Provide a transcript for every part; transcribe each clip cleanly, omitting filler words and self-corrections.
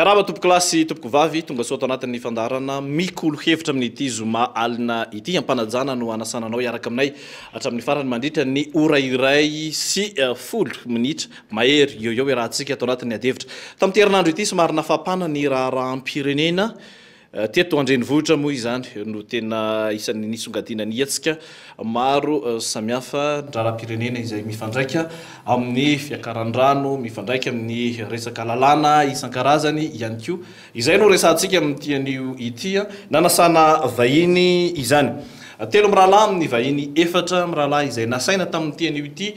Miaraba tompoko lasy tompoko vavy tonga soa ato anatin'ny fandarana mikolo hevitra amin'ity zoma alina ity ampanajana no anasananao iaraka aminay hatramin'ny farany mandritra ny ora iray sy folo minitra mahery eo rahantsika ato anatin'ny adevitra tamin'ny herinandro ity somary nafapana ny raharaham-pirenena teto andrenivohitra moa izany no tena isan'ny nisongadina ny atsika maro samihafa raharaham-pirenena izay mifandraika amin'ny fiakaran-drano mifandraika amin'ny resaka lalàna isan-karazany ihany koa izay no resantsika amin'ity an'io ity nanasana vahiny izany telo mirahalahy amin'ny vahiny efatra mirahalahy izay nasaina tamin'ity an'io ity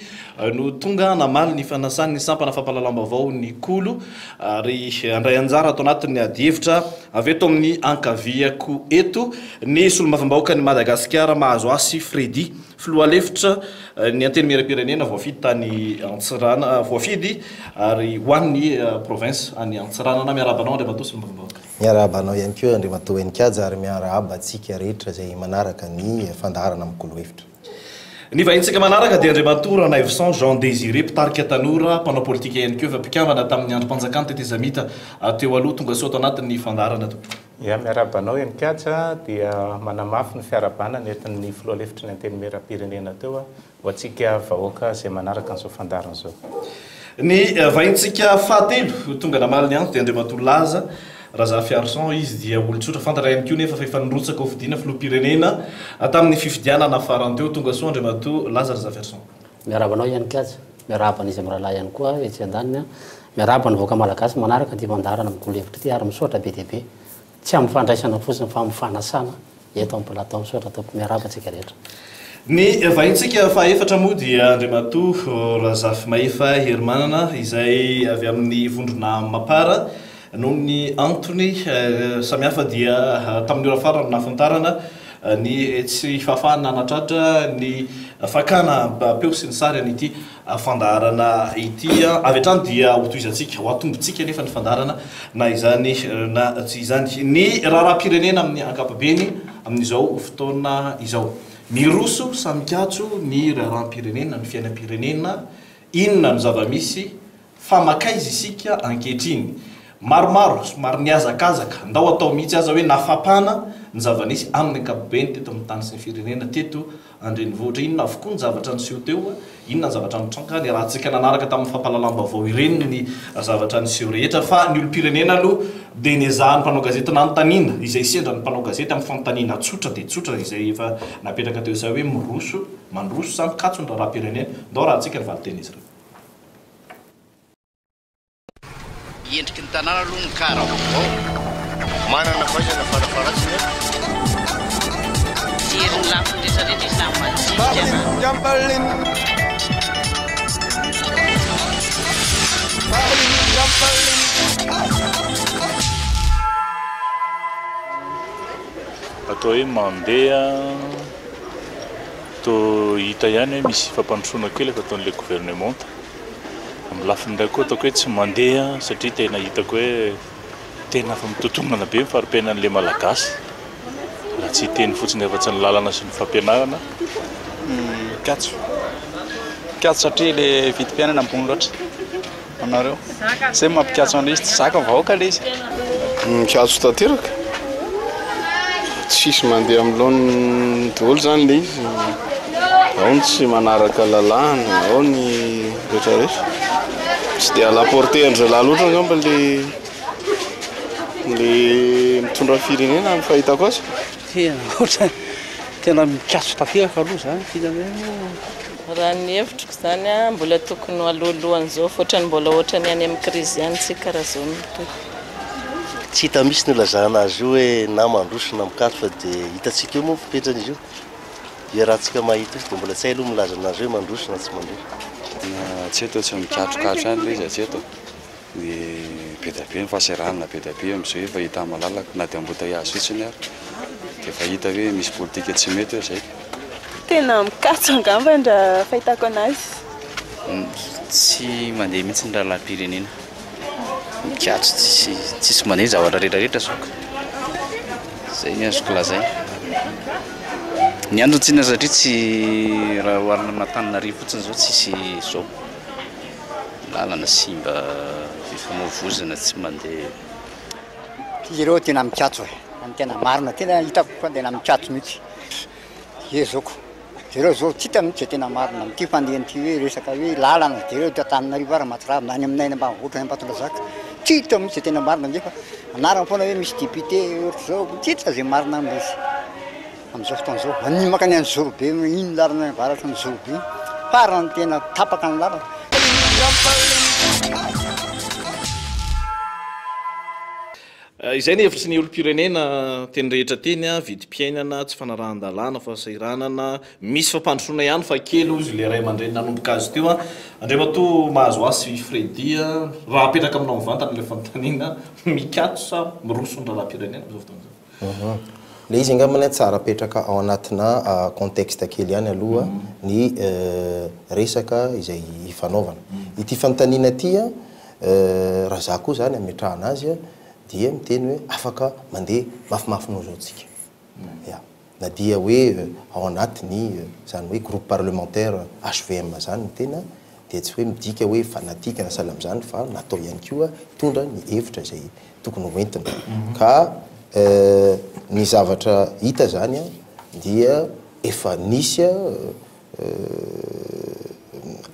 no tonga namaly ny fanasan'ny sampana fampalalam-baovao ny kolo ary andray anjara ato anatin'ny adihevitra avy eto amin'ny ankaviako eto ny solombavambahoaka ny Madagasikara mahazo asy Fredy filohalefitra ny anteny miram-pirenena voafidy tany Antsirana voafidy ary hoan'ny province any Antsiranana miarabanao Andriamatoa solombavambahoaka miarabanao ihany koa Andriamatoa Enikajy ary miarahaba atsika rehetra izay manaraka ny fandaharana amin'ny kolo hevitra. Ny vahintsika manaraka dia Andriamatoa Naivesan Jean Désiré mpitarika tanora mpanao politika ihany koa efa mpikambana tamin'ny androm-panjakana tetezamita teo aloha tonga soa ato anatin'ny fandaharana to. Ya miarabanao Enikajy dia manamafy ny fiarabana nentin'ny filohalefitra ny anteny miram-pirenena teo ho atsika vahoaka izay manaraka an'izao fandaharana zao. Ny vahintsika fahatelo tonga namaly ny andro dia Andriamatoa Laza Raza Fiarson izy dia olon-tsotra fantatra ihany koa nefa efa nirotsaka ho fidiana filoham-pirenena tamin'ny fifidianana farany teo tonga soa Andriamatoa Laza Raza Fiarson. Miarabanao ihany Enikajy, miaraba izy amin'ny rahalahy ihany koa etsy andaniny miaraba ny vahoaka malagasy manaraka ny fandaharana amin'ny kolo hevitra ity ary misotra be dia be tsy amin'ny fandraisana fotsiny fa amin'ny fanasana eto amin'ny plateau misotra ataoko miaraba atsika rehetra. Ny vahintsika fahaefatra moa dia Andriamatoa Razafy Maefa Hermanana izay avy amin'ny vondrona Mapara noho ny antony samihafa dia tamin'ny ora farany nahafantarana ny tsy fahafahana anatratra ny fakana peo sy ny sary an'ity fandaharana ity avy hatrany dia hotoizantsika ho atombotsika nefa ny fandaharana na izany na tsy izany ny raharaham-pirenena amin'ny ankapobeny amin'izao fotoana izao miroso samikatso ny raharaham-pirenena ny fiainam-pirenena inona ny zava-misy famakaizy isika ankehitriny maromaro somary niazakazaka ndao atao mihitsy aza hoe nafapana ny zava-nisy amin'ny ankapobeny teto amin'ny tany sy ny firenena teto andrenivohitra inona avokoa ny zavatra niseho teo inona ny zavatra nitranka ny rahantsika nanaraka tamin'ny fampalalam-baovao ireny ny zavatra niseho rehetra fa ny olo-pirenena aloha dia niezahany mpanao gazety nanontaniana izay sendra ny mpanao gazety amin'ny fanontaniana tsotra dia tsotra izay efa napetraka teo izay hoe miroso mandroso samikatso ny raharaham-pirenena ndao rahantsika ny valiteny izy ireo. Endriky ny tanàna aloha ny kara vaovao manana fahaizana farafaratsiny jeriny lafiny rehetrarehetra izy atao hoe mandeha to hita ihany hoe misy fampandrosoana kely efa ataon'le gouvernementa amin'ny lafiny iray koa ataoko hoe tsy mandeha satria tena hitako hoe tena fa mitotonana be mifarimpiainan'le malagasy raha tsy teny fotsiny efa tsy ny lalana sy ny fampianarana katso satria le vidim-piainana ambony loatra anareo zay mampikatso an'le izy tsy zaka vahoaka le izy mikatso tanteraka tsisy mandeha amin'lohan'ny daholo zany le izy ao ny tsy manaraka lalàna ao ny rehetrarehetra tsy dia laporte andra lahy loatra ngamba le mitondra firenena ny fahitako azy tena mikatso tanteraka aloha zany fitany raha ny hevitriko zany mbola tokony aloalohan'izao fotrany mbola ohatrany any amin'ny krizy ihany tsy karaha zao tsy hita misy ny lazana azy io hoe na mandroso na mikatso fa dia hitatsika io moa fipetrany izy io rahantsika mahita izy dia mbola tsy hay aloha milaza anazy hoe mandroso na tsy mandroso tsy eto tsy mikatrokatro any le izy tsy eto dia be dia be nyfahasahiranana be dia be amin'izao efa hita malalaka na dia ambotaiazy fotsiny ary dia efa hita hoe misy politika tsy mety hoe zay tena mikatso angamba ndra fahitako anazy tsy mandeha mihitsy ny raharaham-pirenena mikatso tsisy mandeha zavatra rehetrarehetra soka zay ny azoko lazay ny andro tsina satria tsy raha hoarina Antananarivo fotsiny zao tsisy zao lalana simba fifamoivoizana tsy mandeha ireo tena mikatso ny tena marina tena hitako fa tena mikatso mihitsy ezoko ireo zao tsy hita mihitsy tena marina amin'ity fandehan'ity hoe resaka hoe lalana ireo Antananarivo ary Mahatsiravina any aminay ambanivohitra any Ambatondrazaka tsy hita mihitsy tena marina nefa anarana foana hoe misy député ohatry zao tsy hita zay marina amin'izy amin'izao fotoana zao any makany any Zorobe iny lalana varatra ny Zorobe farany tena tapaka ny lalana. Izay ny hevitry ny olom-pirenena teny rehetra teny vidim-piainana tsy fanarahan-dalàna fa sairanana misy fampandrosoana ihany fa kely ozy le ray aman-dreny nanomboka azy teo Andriamatoa mahazo asy Fredy raha apetraka aminao mivantana le fanontaniana mikatso sa mirosony raharam-pirenena amin'izao fotoana izao. Le izy angambany tsara apetraka ao anatina contexte kely ihany aloha ny resaka izay fanaovana. Ity fanontaniana ity raha za koa zany ametrahana azy dia miteny hoe afaka mandeha mafimafy no zao tsika. Na dia hoe ao anatiny zany hoe groupe parlementaire HVM zany tena dia tsy hoe midika hoe fanatika na sahala amin'izany fa natao ihany koa tondra ny hevitra izay tokony hoentina. Ka ny zavatra hita zany dia efa nisy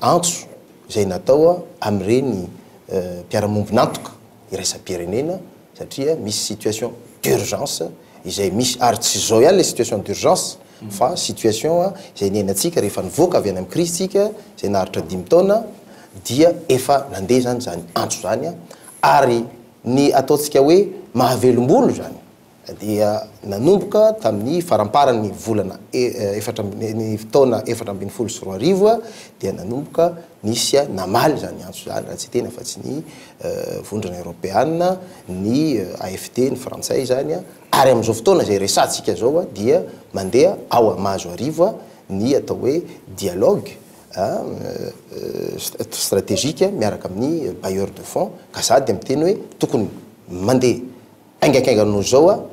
antso izay natao amin'ireny mpiara-mombonantoka iraisam-pirenena satria misy situation d'urgence izay misy ary tsy zao ihany le situation d'urgence fa situation izay niainantsika rehefa nivoaka avy any amin'ny krisitsika izay naharitra 5 taona dia efa nandeha zany zany antso zany ary ny ataontsika hoe mahavelombolo zany dia nanomboka tamin'ny faramparany volana ny taona 2024 dia nanomboka nisy namaly zany antso zany raha tsy tena fa tsy ny vondrana Europeana ny AFD ny frantsay zany ary amin'izao fotoana izay resantsika zao dia mandeha ao mahazo arivo ny atao hoe dialogue stratégique miaraka amin'ny bailleur de fonds ka sady miteny hoe tokony mandeha aingakaingano zao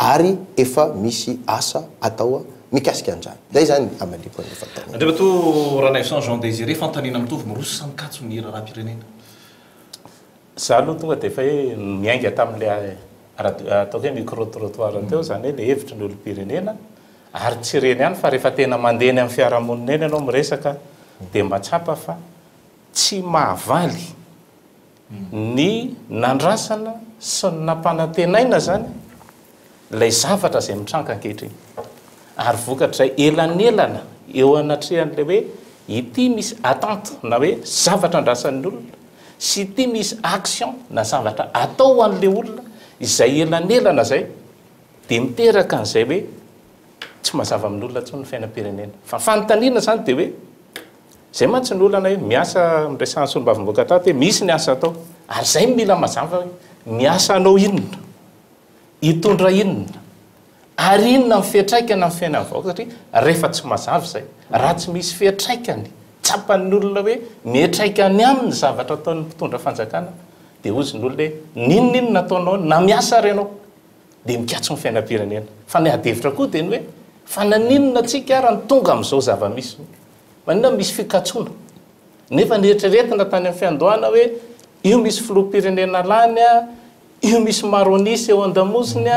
ary efa misy asa atao mikasika an'izany. Zay zany amalipo ny fatao. Andriamatoa Ranaisan Jean Désiré fanontaniana mitovy miroso sa mikatso ny raharaham-pirenena. Za aloha tonga dia efa hoe miainga tamin'ilay ataoko hoe micro-trottoir teo zany hoe le hevitry ny olom-pirenena ary tsy reny ihany fa rehefa tena mandeha ny amin'ny fiarahamonina eny ianao miresaka dia mahatsapa fa tsy mahavaly ny nandrasana sy ny nampanantenaina zany lay zavatra izay mitranga ankehitriny ary vokatra elanelana eo anatrehan'ilay hoe ity misy attente na hoe zavatra andrasan'ny olona sy ity misy action na zavatra atao ho an'ilay olona izay elanelana zay dia miteraka an'izay hoe tsy mazava amin'ny olona tsy ny fiainam-pirenena fa fanontaniana zany dia hoe zay mantsy ny olana hoe miasa amin'ilay sahansolombavim-boaka tato hoe misy ny asa atao ary zay mila mazava hoe miasa anao inona hitondra inona ary inona ny fiatraikana amin'ny fiainana vahoaka satria rehefa tsy mazava zay raha tsy misy fiatraikany tsapan'ny olona hoe miatraikany aminy zavatra ataon'ny mpitondra fanjakana dia ozy ny olona hoe ninona ataonao na miasa renao dia mikatso ny fiainam-pirenena fa ny adevitra koa dia ny hoe fa naninona tsika ara ny tonga amin'izao zava-misy manina misy fikatsoana nefa nieritreretina tany amin'ny fiandohana hoe io misy filoham-pirenena lany io misy maronisy eo an-damosiny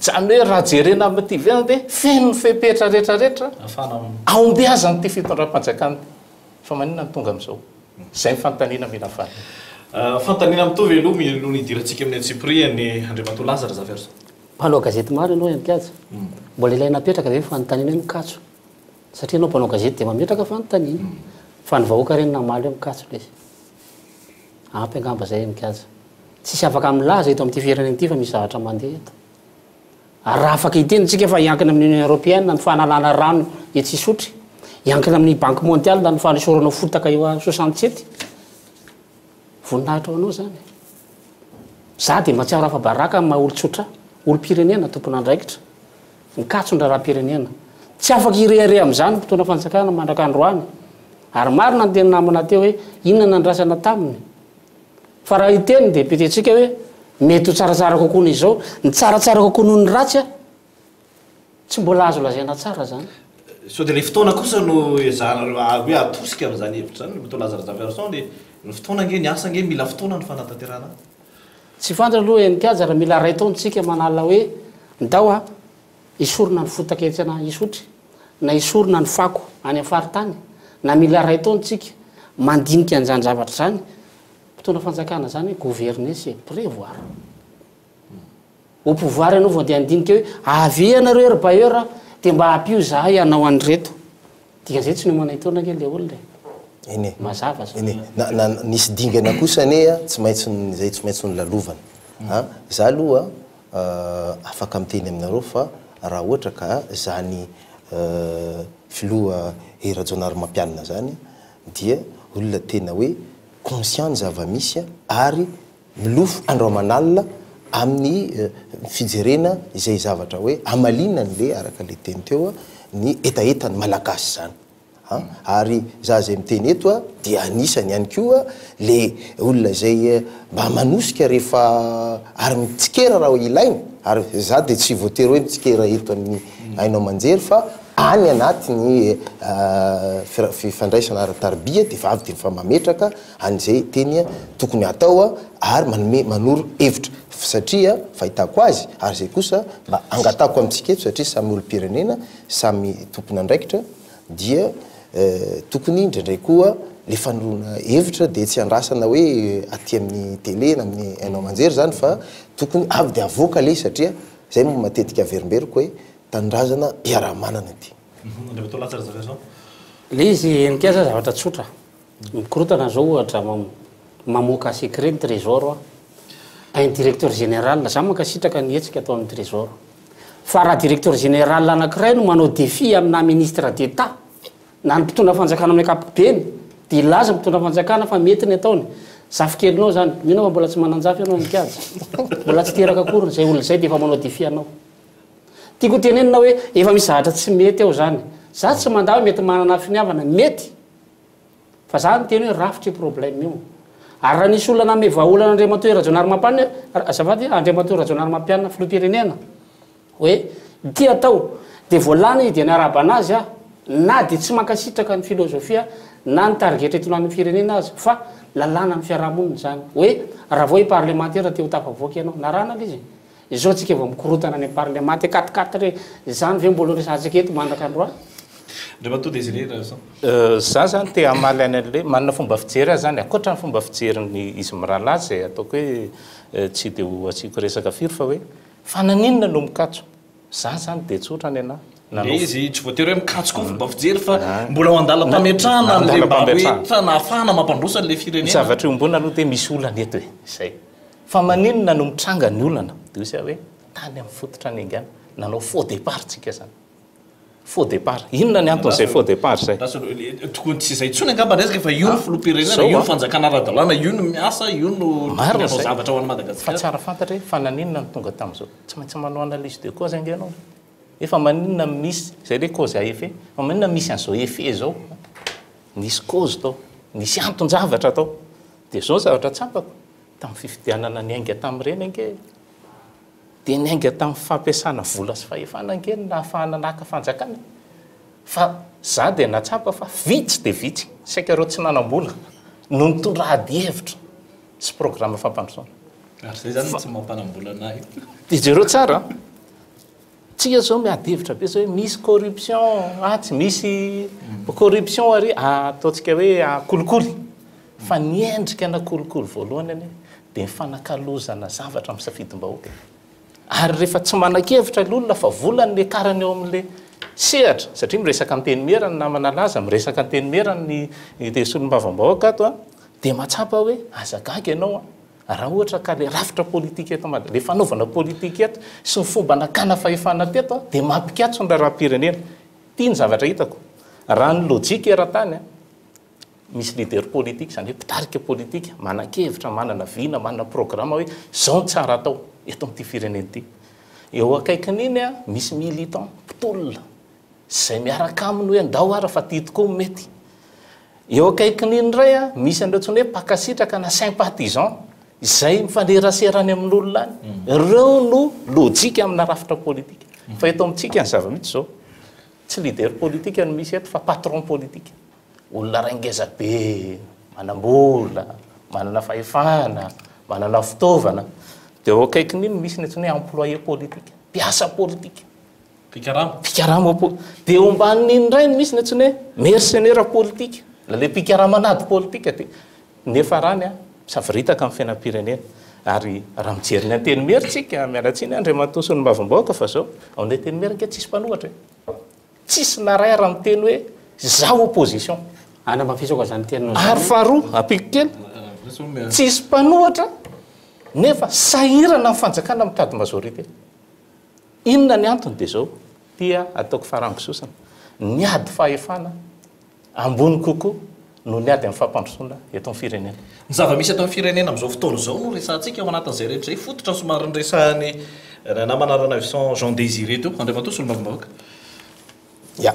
zany hoe raha jerena amin'ity vena dia feno ny fepetra rehetrarehetra aombiazany ty fitondram-panjakana fa manina ny tonga amin'izao zay nyfanontaniana mila faly fanontaniana mitovy aloha no nidirantsika amin'ny Tsipria ny Andriamatoa Lazara Zaverso mpanao gazety maro ianao mikatso mbola ilay napetraka dia fanontaniana hoe mikatso satria anao mpanao gazety dia mametraka fanontaniana fa ny vahoaka reny namaly hoe mikatso le ampy angamba zay mikatso tsisy afaka milaza eto amin'ity firenena ity fa misy zavatra mandeha eto ary raha afaka hitenitsika fa hiankina amin'ny Union Européenne ny fanalana rano etsy isotry hiankina amin'ny banque mondiale ny fanosorana fotaka eo a 67 voninahitra ho anao zany za dia matsiaro hafa baraka maha olo-tsotra olo-pirenena tompona andraikitra mikatso ny raharam-pirenena tsy afaka irehare amin'izany mpitondra fanjakana mandraka androany ary marina ny teny namana teo hoe inona nandrasana taminy fa raha hiteny dia petentsika hoe mety ho tsaratsara kokoa izao ny tsaratsara kokoa noho ny ratsy tsy mbola azo lazaina tsara zany so dia le fotoana kosa no ezahana hoe atosika amin'izany hevitra zany Andriamatoa Lazara Zaverso dia ny fotoana nge ny asa nge mila fotoana ny fanatanterahana tsy fantatra aloha enikajy raha mila ray taontsika manala hoe ndao a isorona ny fotaketsana isotry na isorona ny fako any afaritany na mila ray taontsika mandinika an'izany zavatra zany mpitondra fanjakana zany gouverner c'est prévoir au pouvoir ianao vao de andinika hoe avy anareo ry bailleur de mba hampio zahay anao an'reto dikan'izay tsy nomana hitondra ke le olona ene mazava ene na nisy dingana kosa ane tsy maintsy zay tsy maintsy ny lalovana za aloha afaka miteny aminareo fa raha ohatra ka zany filoha Rajonary Mampianina zany dia olona tena hoe conscient zava-misy ary milofo androamanalina amin'ny fijerena izay zavatra hoe amalinany le araka le teny teo ny etaetany malagasy zany ary za zay miteny eto dia anisany ihany koa le olona zay mba manosika rehefa ary mitsikera raha ilainy ary za de tsy voatery hoe mitsikera eto amin'ny ainao manjery fa any anatiny fifandraisana ara-tarbia de vavy de fa mametraka an'izay teny tokony atao ary manoro hevitra satria fahitako azy ary zay kosa mba angatako amintsika eto satria samy olo-pirenena samy tompony andraikitra dia tokony indraindray koa le fanorona hevitra de tsy andrasana hoe aty amin'ny télé na amin'ny ainao manjery zany fa tokony avy de avoaka le satria zay mo matetika averimberiko hoe tanindrazana iarahamanana ty le izy enikaiza zavatra tsotra mikorotana zao ohatra mamoaka secret ny trésor un directeur général za mankasitraka ny hetsika atao amin'ny trésor fa raha directeur général anankiray no manao défi amina ministre d'état na ny mpitondra fanjakana amin'ny akapobeny de ilaza mpitondra fanjakana fa mety ny ataony zafikelinao zany mino fa mbola tsy mananjafy ianao nikajy mbola tsy teraka akory zay olona zay de efa manao défi anao tiako tenenina hoe efa misy zavatra tsy mety ao zany za tsy manda hoe mety manana finiavana mety fa za ny teny hoe rafitry problème io ary raha nisy olona name vahaolana Andriamatoa Rajonary Mampianina azafady Andriamatoa Rajonary Mampianina filoham-pirenena hoe ty atao de voalany de niarabana azy na de tsy mankasitraka ny filozofia na ny target etonany firenena azy fa lalàna ny fiarahamonina zany hoe raha vao parlementaire te ho tafavoaka ianao na rana izy izao tsika vao mikorotana any parlement te 4-4 zany ve mbola resantsika eto mandaka androa za zany te amaly any an'le manana fomba fijery zany akoatra ny fomba fijeriny izy miralazy zay ataoko hoe tsy de ho atsiko resaka firy fa hoe fananinona no mikatso za zany de tsotra any anahy izy tsy voatery hoe mikatso koa fomba fijery fa mbola ho andala-pametrahana le mba hoe nahafahana mampandrosany le firenena zavatra io mbona aloha de misy olana eto hoe zay fa maninona no mitranga ny olana de hoe hoe tany amin'ny fototra ny ingana nanao faux départ tsika zany faux départ inona ny anton'izay faux départ zay tokony tsy izay tsony angamba resaka fa io no filoham-pirenena io no fanjakana ara-dalàna io no miasa io no marina zay zavatra ho an'ny Madagasikara fa tsara fantatra hoe fananinona no tonga tamin'izao tsy maintsy manao analyse de cause ange ianao efa maninona misy zay le cause à effet fa maninona misy an'izao effet zao nisy cause tao nisy anton-javatra tao de zao zavatra tsapako tamin'ny fifidianana ny ainga tamin'ireny ange de ny ainga tamin'ny fampiasana vola sy fahefana ange na ahafahana naka fanjakana fa za de natsapa fa vitsy de vitsy saika reo tsy nanam-bola no mitondra ady hevitra sy programme fampandrosoana ary zay zany tsy mampanam-bola anahy de jereo tsara tsika zao miady hevitra be zao hoe misy corruption tsy misy corruption ary ataontsika hoe kolikoly fa niendrika na kolikoly voalohany any de mifanakalozana zavatra amin'ny safidim-bahoaka ary rehefa tsy manan-kevitra l'olona fa volany le karany eo amin'le sehatra satria miresaka anteny merany namana laza miresaka anteny merany tesolom-bavambahoaka ato de matsapa hoe azagaga ianao raha ohatra ka le rafitra politika eto le fanaovana politika eto sy ny fomba nakana fahefana teto de mampikatso ny raha-pirenena tia ny zavatra hitako raha ny lojika era-tany misy leader politique zany hoe mpitarika politika manan-kevitra manana vina manana programme hoe zao ny tsara atao eto amin'ity firenena ity eo akaikin'iny misy militant mpitolona zay miaraka aminy hoe andao ara fa tia tokoa mety eo akaikin'iny ray misy an'ireo tsony hoe mpakasitraka na sympathisant zay mifaneraserany amin'olona any reo no lojika amina rafitra politika fa eto amintsika ny zava-mihitsy zao tsy leader politika no misy eto fa patron politika olona raingeza be manam-bola manana fahefana manana fitaovana dia eo akaikin'iny misy ny antsoina hoe employé politique mpiasa politique pikarama dia eo ambanin'iny indray misy ny antsoina hoe mercenaire politique le pikaramanady politique dia nefa rany a safiritaka amin'ny fiainam-pirenena ary raha mijery ny anteny mery tsika mialatsiny Andriamatoa sy ny mavomboaka fa zao ao ny teny mery nke tsisy mpanohatra tsisy naray raha miteny hoe zao opposition ana mafisaka zany teny ary faharoa apiko kely tsisy mpanohatra nefa sahirana amin'ny fanjakana mitady majorité inona ny antony dia zao tia ataoko farambisosana niady fahefana ambony kokoa no niady amin'ny fampandrosoana eto amin'ny firenena ny zava-misy eto amin'ny firenena amin'izao fotoana izao no resantsika ao anatin'izay rehetra zay fototra somary ny resahany namanarana visan Jean Désiré teo Andriamatoa sy ny mavomboaka ya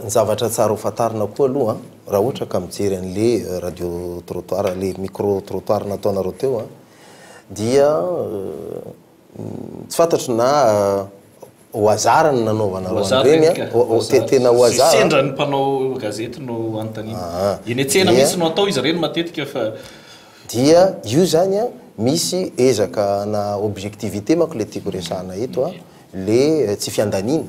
ny zavatra tsara ho fatarina koa aloha raha ohatra ka mijery an'le radio trottoir le micro trottoir nataonareo teo dia tsy fantatro na ho azara ny nanaovana reny tena ho azara sendra ny mpanao gazety no anontaniana eny an-tsena mihitsy no atao izy reny matetika fa dia io zany a misy ezaka na objectivité manko le tiako resahana eto le tsy fiandanina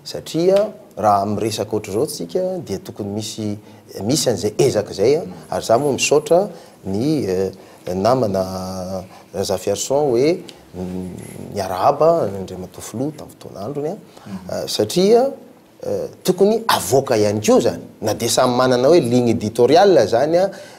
satria raha miresaka ohatra zao tsika dia tokony misy an'izay ezaka zay ary za moa misaotra ny namana Zafiarson hoe niarahaba Andriamatoa Filoha tamin'ny fotoan'androny satria tokony avoaka ihany koa zany na dia samy manana hoe ligne éditoriale zany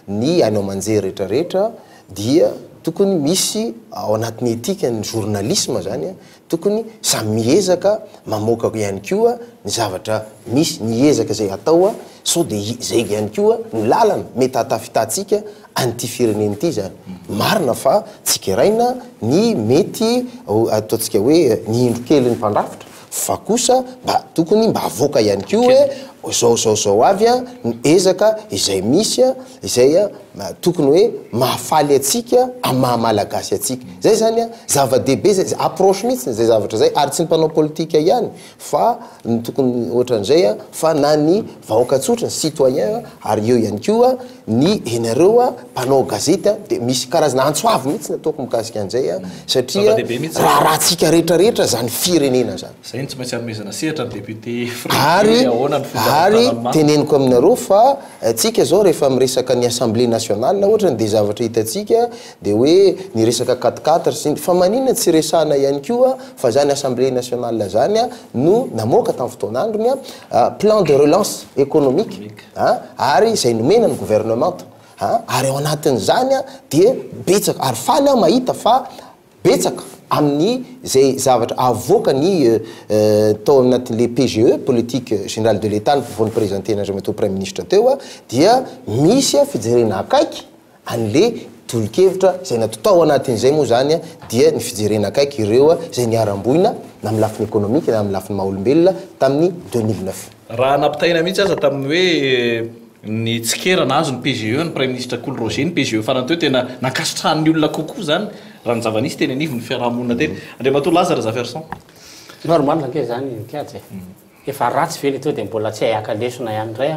ny anao manjery rehetrarehetra dia tokony misy ao anatin'ny etika ny journalisme zany tokony samy miezaka mamoaka ihany koa ny zavatra misy ny ezaka zay atao sao dia zay ihany koa ny lalana mety hatafitantsika an'ity firenena ity zany marina fa tsikeraina ny mety ataontsika hoe ny indro kely ny mpandrafitra fa kosa mba tokony mba avoaka ihany koa hoe zao avy ny ezaka izay misy izay tokony hoe mahafaly atsika amin'ny mahamalagasy atsika zay zany zava-dehibe zay approche mihitsy zay zavatra zay ary tsy ny mpanao politika ihany fa ny tokony ohatran'izay fa na ny vahoaka tsotra ny citoyen ary eo ihany koa ny enareo mpanao gazety dia misy karazana antsoavy mihitsy nataoko mikasika an'izay satria raha tsika rehetrarehetra zany firenena zany zay tsy maintsy anomezana sehatra ny député ary teneniko aminareo fa tsika zao rehefa miresaka ny assemblée nationale ohatra dia zavatra hitatsika dia hoe ny resaka 4-4 fa maninona tsy resahana ihany koa fa zany assemblée nationale zany no namoaka tamin'ny fotoan'androny plan de relance économique ary izay nomena ny gouvernement ary ao anatin'izany dia betsaka ary faly mahita fa betsaka amin'ny zay zavatra avoaka ny tao anatin'le PGE politique générale de l'État ny voany présenté Andriamatoa premier ministre teo dia misy fijerena akaiky an'le tolokevitra zay natao anatin'izay moa zany dia ny fijerena akaiky ireo zay niaramboina na amin'ny lafiny économique na amin'ny lafiny maha-olombelona tamin'ny 2009 raha nampitaina mihitsy aza tamin'ny hoe ny tsikerana azo ny PGE ny premier ministre Cool Roger ny PGE farany teo tena nakasitrahan'ny olona kokoa zany raha ny zava-nisy teny anivy ny fiarahamonina teny Andriamatoa Lazare Zafiarson normal ke zany kiatsy efa ratsy vely teo dia mbola tsy hayaka lesona ihany indray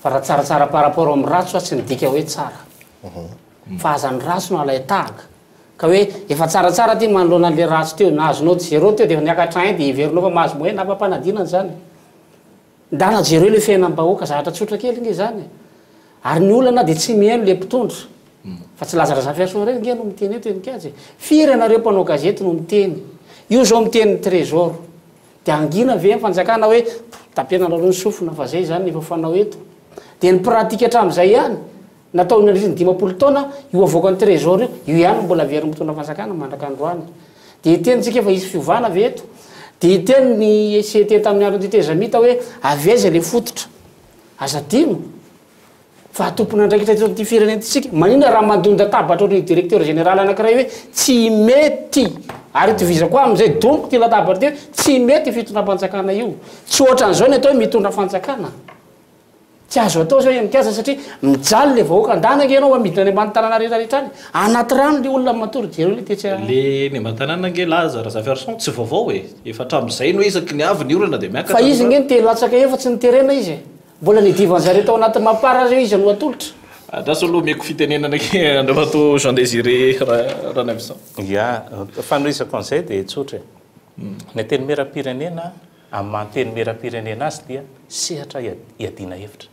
fa raha tsaratsara par rapport amin'ny ratso tsy nidika hoe tsara fa azany ratso no alay tahaka ka hoe efa tsaratsara ty manoloana le ratso teo nazonao zéro teo dia niakatrain dia iverinao fa mahazo moe na fampanadinana zany ndana zéro le fiainam-bahoaka zavatra tsotra kely nge zany ary ny olana dia tsy mihaino le mpitondra fa tsy Lazare Zafiarson reny nge no miteny eto enikazy firy anareo mpanao gazety no miteny io zao miteny trésor dia angina ve fanjakana hoe tapiana aloha ny sofina fa zay zany efa fanao eto dia ny pratika hatramin'izay ihany natao ny 10 taona io avoaka ny trésor io ihany mbola very mitondra fanjakana mandraka androany dia itenitsika efa isy fiovana ve eto dia iteny ny CT tamin'ny andro titezamita hoe aveza le fototra azadino fa tompony andraikitra ty firenena tsika manina raha mandonda tabatra ny directeur général anankiray hoe tsy mety ary tovizako amin'izay domiko ty latabatra ty tsy mety fitondra fanjakana io tsy ohatran'izao ny atao mitondra fanjakana tsy azo atao zao enikaza satria mijaly le vahoaka andanaka ianao amidina ny ambany tanàna rehetrarehetra any anaty rano le olona matory jero le tetsy le ny ambany tanàna nge Lazare Zafiarson tsy vaovao e efa hatramin'izay no ezaky ny avy ny orana dia miakatra fa izy nge ny telo latsaka efatsy ny terena izy mbola nidivan'zareo tao anaty mampara zao izy no atolotra Adraso aloha meko fitenenana ke Andriamato Jean Désiré Ranavison. Ya, fanorisako an'izay dia tsotra. Ny teny mera-pirenena amin'ny manteny mera-pirenena azy dia sehatra iadiana hevitra.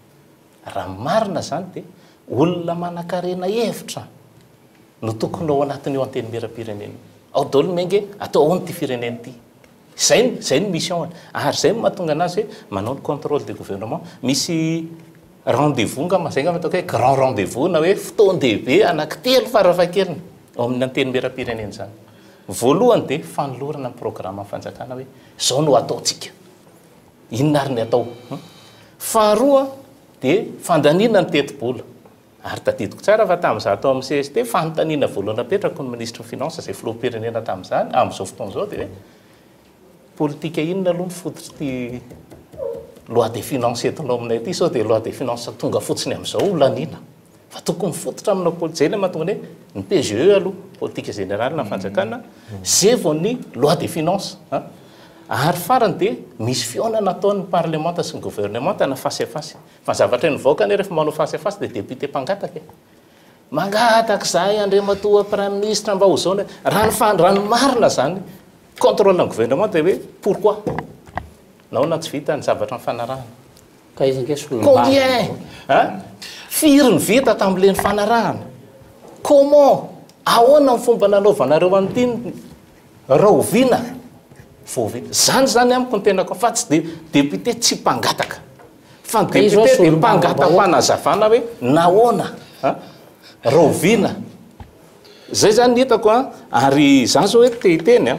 Raha marina zany dia olona manan-karena hevitra no tokony ao anatiny eo anteny mera-pirenena. Ao daholo menge atao ao n'ity firenena ity. Zay ny mission ary zay no mahatonga anazy hoe manao ny contrôle de gouvernement. Misy rendez-vous mazay ngamba atao hoe grand rendez-vous na hoe fotoan-dehibe anankitelo farafahakeliny ao amin'ny anteny mera-pirenena zany. Voalohany dia fanolorana amin'ny programme fanjakana hoe zao no ataontsika. Inona ary ny atao? Faharoa dia fandaniana ny teti-bola. Ary tadidiko tsara fa tamin'izao atao amin'ny CST fanontaniana voalohany apetraka ny ministre finance izay filoham-pirenena tamin'izany amin'izao fotoan'izao dia hoe politika inona aloha ny fototry ty loi des finances etonao aminay ity sao dia loi des finances tonga fotsiny amin'izao olaniana. Fa tokony fototra amina politika zay mahatonga hoe ny PGE aloha politika générale na fanjakana zay vao ny loi des finances. Ary farany dia misy fihaonana ataon'ny parlementa sy ny gouvernement na face à face. Fa zavatra nivoaka ny rehefa manao face à face dia député mpangataka. Mangataka zahay Andriamatoa prime ministre mba ho zao raha ny marina zany contrôle ny gouvernement dia hoe pourquoi naona tsy vita ny zavatra ny fanarahana. Ka izy nge combien firy ny vita tamin'ilay ny fanarahana. Comment ahoana ny fomba nanaovanareo amin'ity rahoviana voavita zany amiko ny tenako fa tsy dia député tsy mpangataka fa ny député dia mpangatam-panazavana hoe nahoana rahoviana. Zay zany ny hitako ary zany zao hoe tehiteny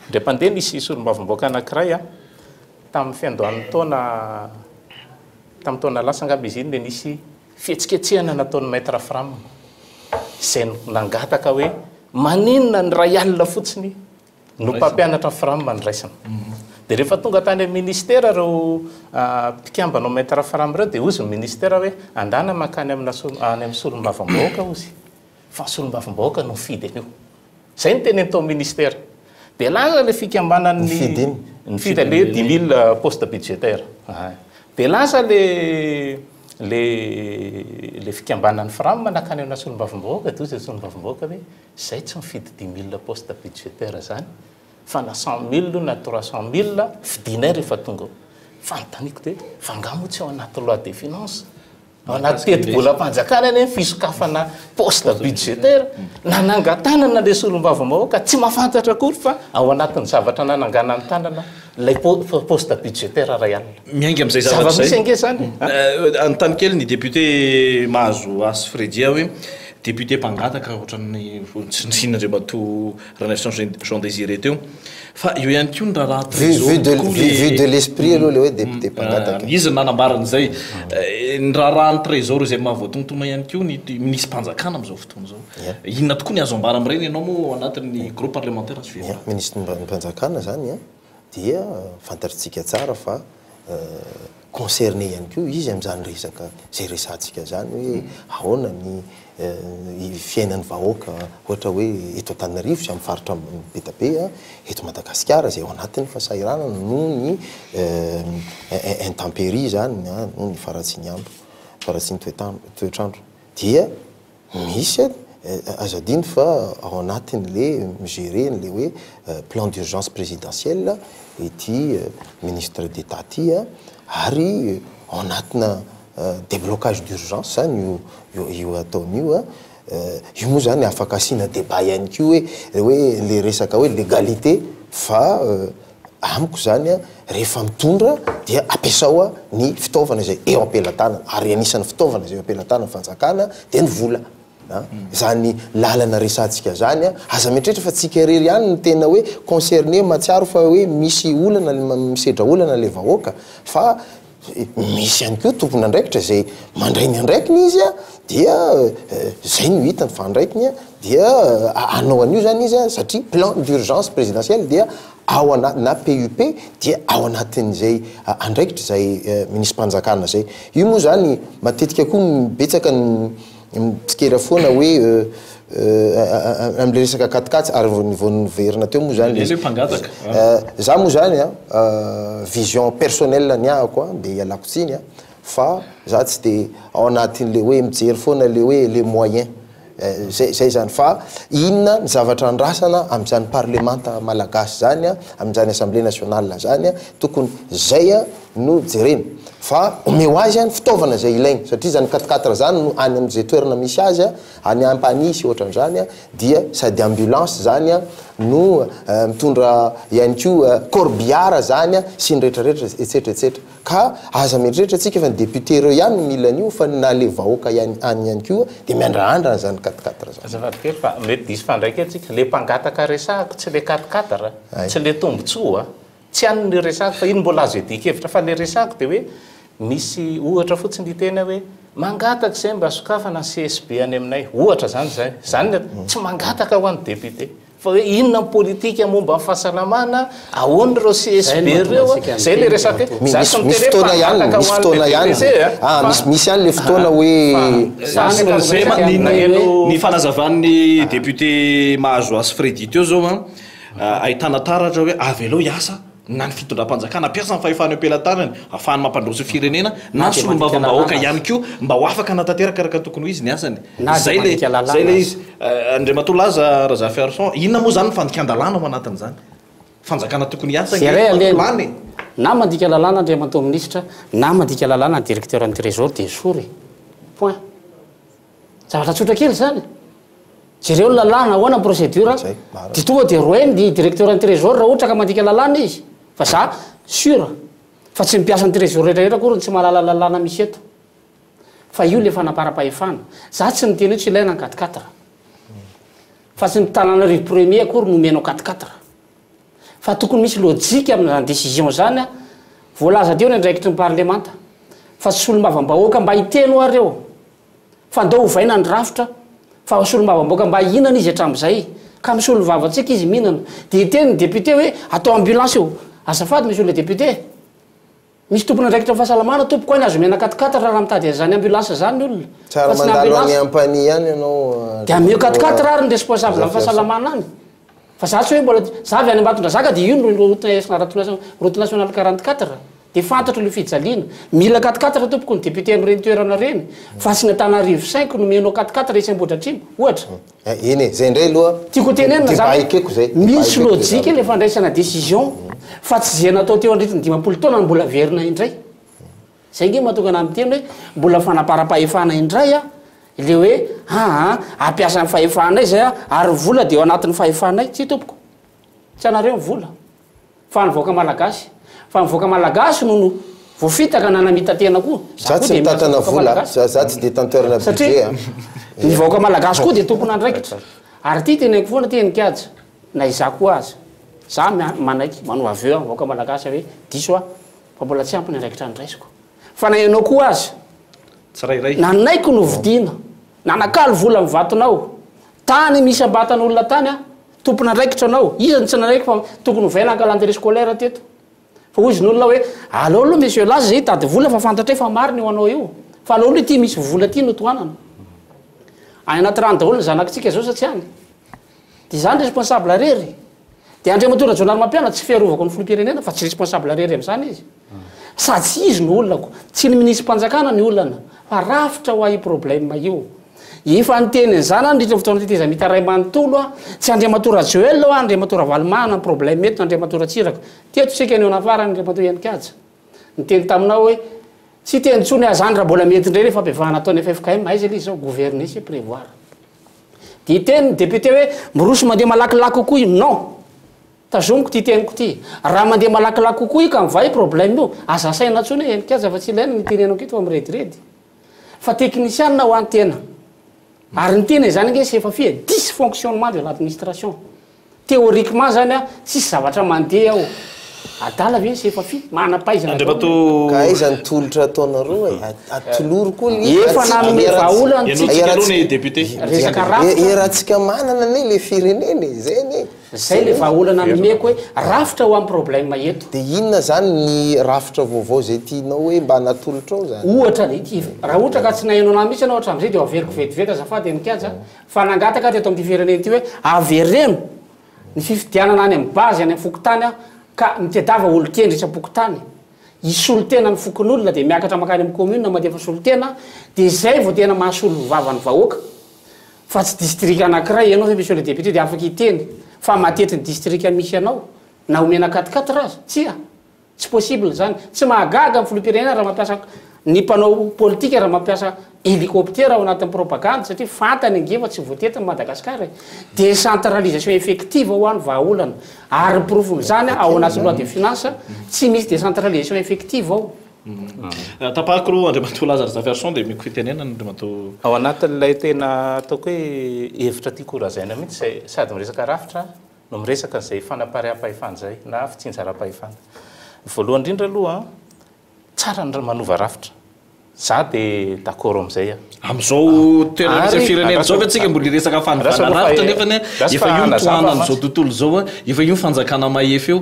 ndray mpandeha nisy solombavam-boaka anankiray tamin'ny fiandohan'ny tamin'ny taona lasa angamba izy iny dia nisy fihetsiketsehana nataon'ny maître Fram izay nangataka hoe maninona ny ray alina fotsiny no mpampianatra Fram ny raisina. Dia rehefa tonga tany amin'ny ministera reo mpikambana maître Fram ireo dia ozy ny ministera hoe andana makany any amin'ny solombavam-boaka ozy fa solombavam-boaka no mifidy an'io. Zay ny teny atao ministera. Dia laza le fikambanan'ny fidy le 10 000 poste budgétaire. Dia laza le fikambanan'ny Fram manakany amina solombavam-boaka dia ozy solombavam-boaka hoe zay tsy mifidy 10 000 poste budgétaire zany fa na 100 000 na 300 000 vidinay rehefa tonga. Fa nytaniko dia fa angamo tsy ao anaty loi des finances ao anaty teti-bola mpanjakana any fisokafana poste budgétaire nanangatanana le solombavam-bahoaka tsy mahafantatra akory fa ao anatin'ny zavatra nanangana ny tanana lay poste budgétaire ray alina. Miainga amin'izay zava-misy ange zany. Anontany kely ny député mahazo Asy Fredia hoe député mpangataka ohatran'ny tsindrina Andriamatoa Ranavison Jean Désiré teo fa io ihany koa ny raha vu de l'esprit aloha le hoe député mpangataka izy nanambarany zay ny raha ny trésor izay mahavoatontona ihany koa ny ministre mpanjakana amin'izao fotoana zao. Inona tokoa ny azo ambara amin'ireny ianao moa anatin'ny groupe parlementaire azo fianarana. Ministre mpanjakana zany dia fantatritsika tsara fa concerné ihany koa izy amin'izany resaka zay resantsika zany hoe ahoana ny fiainan'ny vahoaka ohatra hoe eto Antananarivo sy amin'ny faritra betabe eto Madagasikara zay ao anatin'ny fahasahiranana noho ny intempérie zany noho ny faratsiny andro faratsiny toetrandro dia misy azo adiny fa ao anatin'le migérer n'le hoe plan d'urgence présidentielle ity ministre d'État ty ary ao anatina déblocage d'urgence zany io ataon'io io moa zany afaka asina débat ihany koa hoe le resaka hoe légalité fa amiko zany rehefa mitondra dia ampiasao ny fitaovana zay eo am-pelantanana ary anisan'ny fitaovana zay eo am-pelantanana fanjakana dia ny vola. Zany lalana resantsika zany aza mitrehitra fa tsika rery ihany ny tena hoe concerné matsiaro fa hoe misy olana misedra olana le vahoaka fa misy ihany koa tompona andraikitra zay mandray ny andraikiny izy dia zay no hitany fa andraikiny dia anao an'io zany izy satria plan d'urgence présidentielle dia ao na PUP dia ao anatin'izay andraikitra zay ministre mpanjakana zay. Io moa zany matetika koa mibetsaka tsikera foana hoe am'le resaka katikatsy ary voaniverina teo moa zany za moa zany vision personnelle ny ahako de ialako tsiny fa za tsy de ao anatin'le hoe mijery foana le hoe les moyens zay zany fa inona ny zavatra andrasana amin'izany parlemanta malagasy zany a amin'izany assemblée nationale zany a tokony zay a no jerena fa omeo azy any fitaovana zay ilaigny satria zany 4x4 zany no any amin'izay toerana misy azy a any ampanisy ohatran'izany a dia sady ambulance zany a no mitondra ihany ko corbiara zany a sy ny rehetrarehetra etsetraetsetra ka aza mieritrrehetra atsika fa ny député reo ihany no mila an'io fa na le vahoaka any ihany koa dia miandraandra zany 4x4 zany azafady fa mety diso fandraiky atsika le mpangataka resahako tsy le 4x4 tsy le tombotsoa tsy anyny resahako fa ino mbola azo edikevitra fa le resahako dia hoe misy ohatra fotsiny ditena hoe mangataka zay mba sokafana CSB any aminay ohatra zany zay zany tsy mangataka ho an'ny député fa hoe inona politika momba amin'ny fahasalamana ahoany reo CSB reo zay le resaka misy fotoana ihany misy fotoana ihany misy ihany le fotoana hoe ny fanazavan'ny député mahazo asy Fredy teo zao ahitana taratra hoe avy aloha iasa na ny fitondram-panjakana ampiasa ny fahefana am-pelantanany ahafahany mampandroso firenena na solombavam-bahoaka ihany koa mba ho afaka natateraka araka tokony ho izy ny asany zay le izy andriamatoa laza Razafy Arson inona moa zany ny fandika-ndalàna ao anatin' zany fanjakana tokony hiasany na mandika lalàna andriamatoa minisitra na mandika lalàna ny directeur ny trésor de sory point zavatra tsotra kely zany jereo ny lalàna ahoana ny procédure dia tonga dia roeny ny directeur ny trésor raha ohatra ka mandika lalàna izy fa za sura fa tsy mipiasa ny trésor rehetrarehetra kory ny tsy mahalala lalàna misy eto fa io le fanapara-pahefana za tsy niteny hoe tsy ilaina ny 4x4 fa tsy nitananarivo premier akory nomenao 4x4 fa tokony misy lojika amin'izany décision zany a voalaza teo ny andraikitry ny parlemanta fa tsy solombavam-bahoaka mba hiteno areo fa ndao hovaina ny rafitra fa solombavam-bahoaka mba hihinana izy hatramin'izay ka misy olo vavantsika izy mihinana dia hiteny ny député hoe atao ambulance io azafady misy olo député misy tompony andraikitra fahasalamana tompoko any azo mena 4x4 raha mitady azany ambulance zany ny olona tsara mandalo any ampany ihany ianao dia ameo 4x4 ary ny responsable amin'ny fahasalamana any fa za tsy hoe mbola zavy any ambatondra zaka dia io no route nationale 44 dia fantatro le fijaliana mila 4x4 tompoko ny député amin'ireny toerana reny fa sy ny Antananarivo 5 no menao 4x4 rehetra Ambohidratrimo ohatra eny zay indray aloha tiako tenenina zany misy lojika le fandraisana décision fa tsy zay natao teo andritry ny 50 taona no mbola verina indray zay nge mahatokana amin'ny teny hoe mbola fanapara-pahefana indray a le hoe ampiasa ny fahefanay zay a ary vola dia eo anatin'ny fahefanay tsy tompoko tsy anareo vola fa nivoaka malagasy fa mivoaka malagasy nono voafitaka nanamita tena koa za tsy mitatana vola za tsy détenteurna budget mivoaka malagasy koa dia tompona andraikitra ary ty teneko foana tenikajy na iza koa azy za manaiky manao aveo mivoaka malagasy hoe diso a fa mbola tsy ampiny andraikitra andraisiko fa na ianao koa azy nanaiko no vidina nanakalo vola mivatonao tany misy ambatan'olona tany a tompona andraikitra anao izany tsy nanaiky fa tokony hovaina calendrier scolaire teto fa hoy izy n'olona hoe aleo aloha monsieur laza zay tady vola fa fantatra fa mariny ho anao io fa aleo aloha ty misy vola ty no toanana any anaty rano daholo ny zanakitsika zao satsy any dia zany responsable rery dia andriamatoa jonary mampiana tsy fiarovako ny filoham-pirenena fa tsy responsable rery amin'izany izy sady tsy izy ny olonako tsy ny minisy mpanjakana ny olana fa rafitra ho ahy problème io efa niteny zany andritra fotoana teteza mitaray manontolo a tsy andriamatora Joel a andriamatora Valimana problème eto andriamatora Tsiraka teto sika ny onafara andriamatora Ianikajy niteny taminao hoe tsy teny tsony azany raha mbola mety indray rehefa ampevahana ataony FFKM aiza le izy zao gouverner sy prévoir dia teny député hoe miroso mandeha malakilaky kokoa io non tazomiko ty teniko ty raha mandeha malakilaky kokoa io ka mivay problème io aza saina tsony hoe Ianikajy fa tsy ilaina nitenenao keto fa mirediredy fa technicienne ho any tena ary ny tena zany nge sy efa fia dysfonctionnement de l'administration théoriquement zany a tsisy zavatra mandeha ao adala ve sy efa fi manapaizana ka iza ny tolotra ataonareo atoloro koa efa nanome vahaolana resaka rahatsika manana ne le firenena zany zay le vahaolana nomeko hoe rafitra ho amin'ny problème eto dia inona zany ny rafitra vaovao zay tianao hoe mba natolotra ao zany ohatra raha ohatra ka tsy nahainao na mihitsy anao hatram'izay dia averiko vetivety azafady Ianikajy fa nangataka teto amin'ity firenena ty hoe avereno ny fifidianana any amin'ny base any amin'ny fokotany a ka mitedava olo-kendry sy am-pokotany isolotena ny fokon'olona dia miakatra makany amin'ny commune mandefa solotena dia izay vao tena mahasolo vavany vahoaka fa tsy district anankiray ianao fa monsieur le député dia afaka hiteny fa matetin'ny district misy ianao na omena 4-4 razy tsy possible zany tsy mahagaga amin'ny filoham-pirenena raha mampiasa ny mpanao politika raha mampiasa hélicoptère ao anatin'ny propagande satria fantany angefa tsy voatetiny Madagasikara dia centralisation effective ho an'ny vahaolana ary profony zany ao anaty loi de finance tsy misy décentralisation effective ao tapahako aloha Andriamatoa Lazare Zafiarson dia mikohitenena Andriamatoa ao anatin'ilay tena ataoko hoe hevitra tia korazaina mihitsy zay sady miresaka rafitra no miresaka zay fanapaream-pahefana zay na fitsinjaram-pahefana voalohany indrindra aloha tsara ny manova rafitra za dia d'accord amin'izay amin'izao toerana misy firenena zao antsika mbola resaka fanovana rafitra nefany efa io toanana amin'izao tontolo zao efa io fanjakana mahefy eo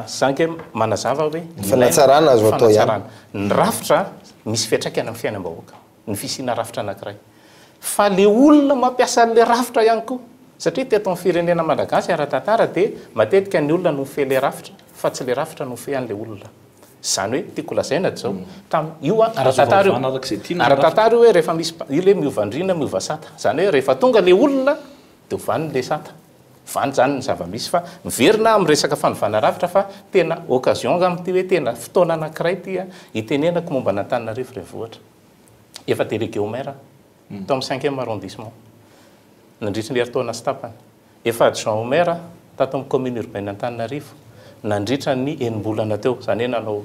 zanke manazava hoe fanatsarana azo atao ihany ny rafitra misy fiantraikana amin'ny fiainam-bahoaka ny fisiana rafitra anankiray fa le olona mampiasa le rafitra ihany koa satria teto amin'ny firenena malagasy ara-tantara dia matetika ny olona no fe le rafitra fa tsy le rafitra no fe an'le olona zany hoe tiako lazaina zao io ara-tantara io hoe rehefa misy ile miovandrina miova sata zany hoe rehefa tonga le olona dia hovany le sata vany zany ny zava-misy fa miverina amin'ny resaka fanovana rafitra fa tena occasion am'ty hoe tena fotoana anankiray tia itenenako momba n'Antananarivo renivohitra efa délégué au maire tao amin'ny 5e arrondissement nandritra ny herintaona sy tapany efa adjoint au maire tato amin'ny commune urbaine Antananarivo nandritra ny enim-bolana teo zany hoe nanao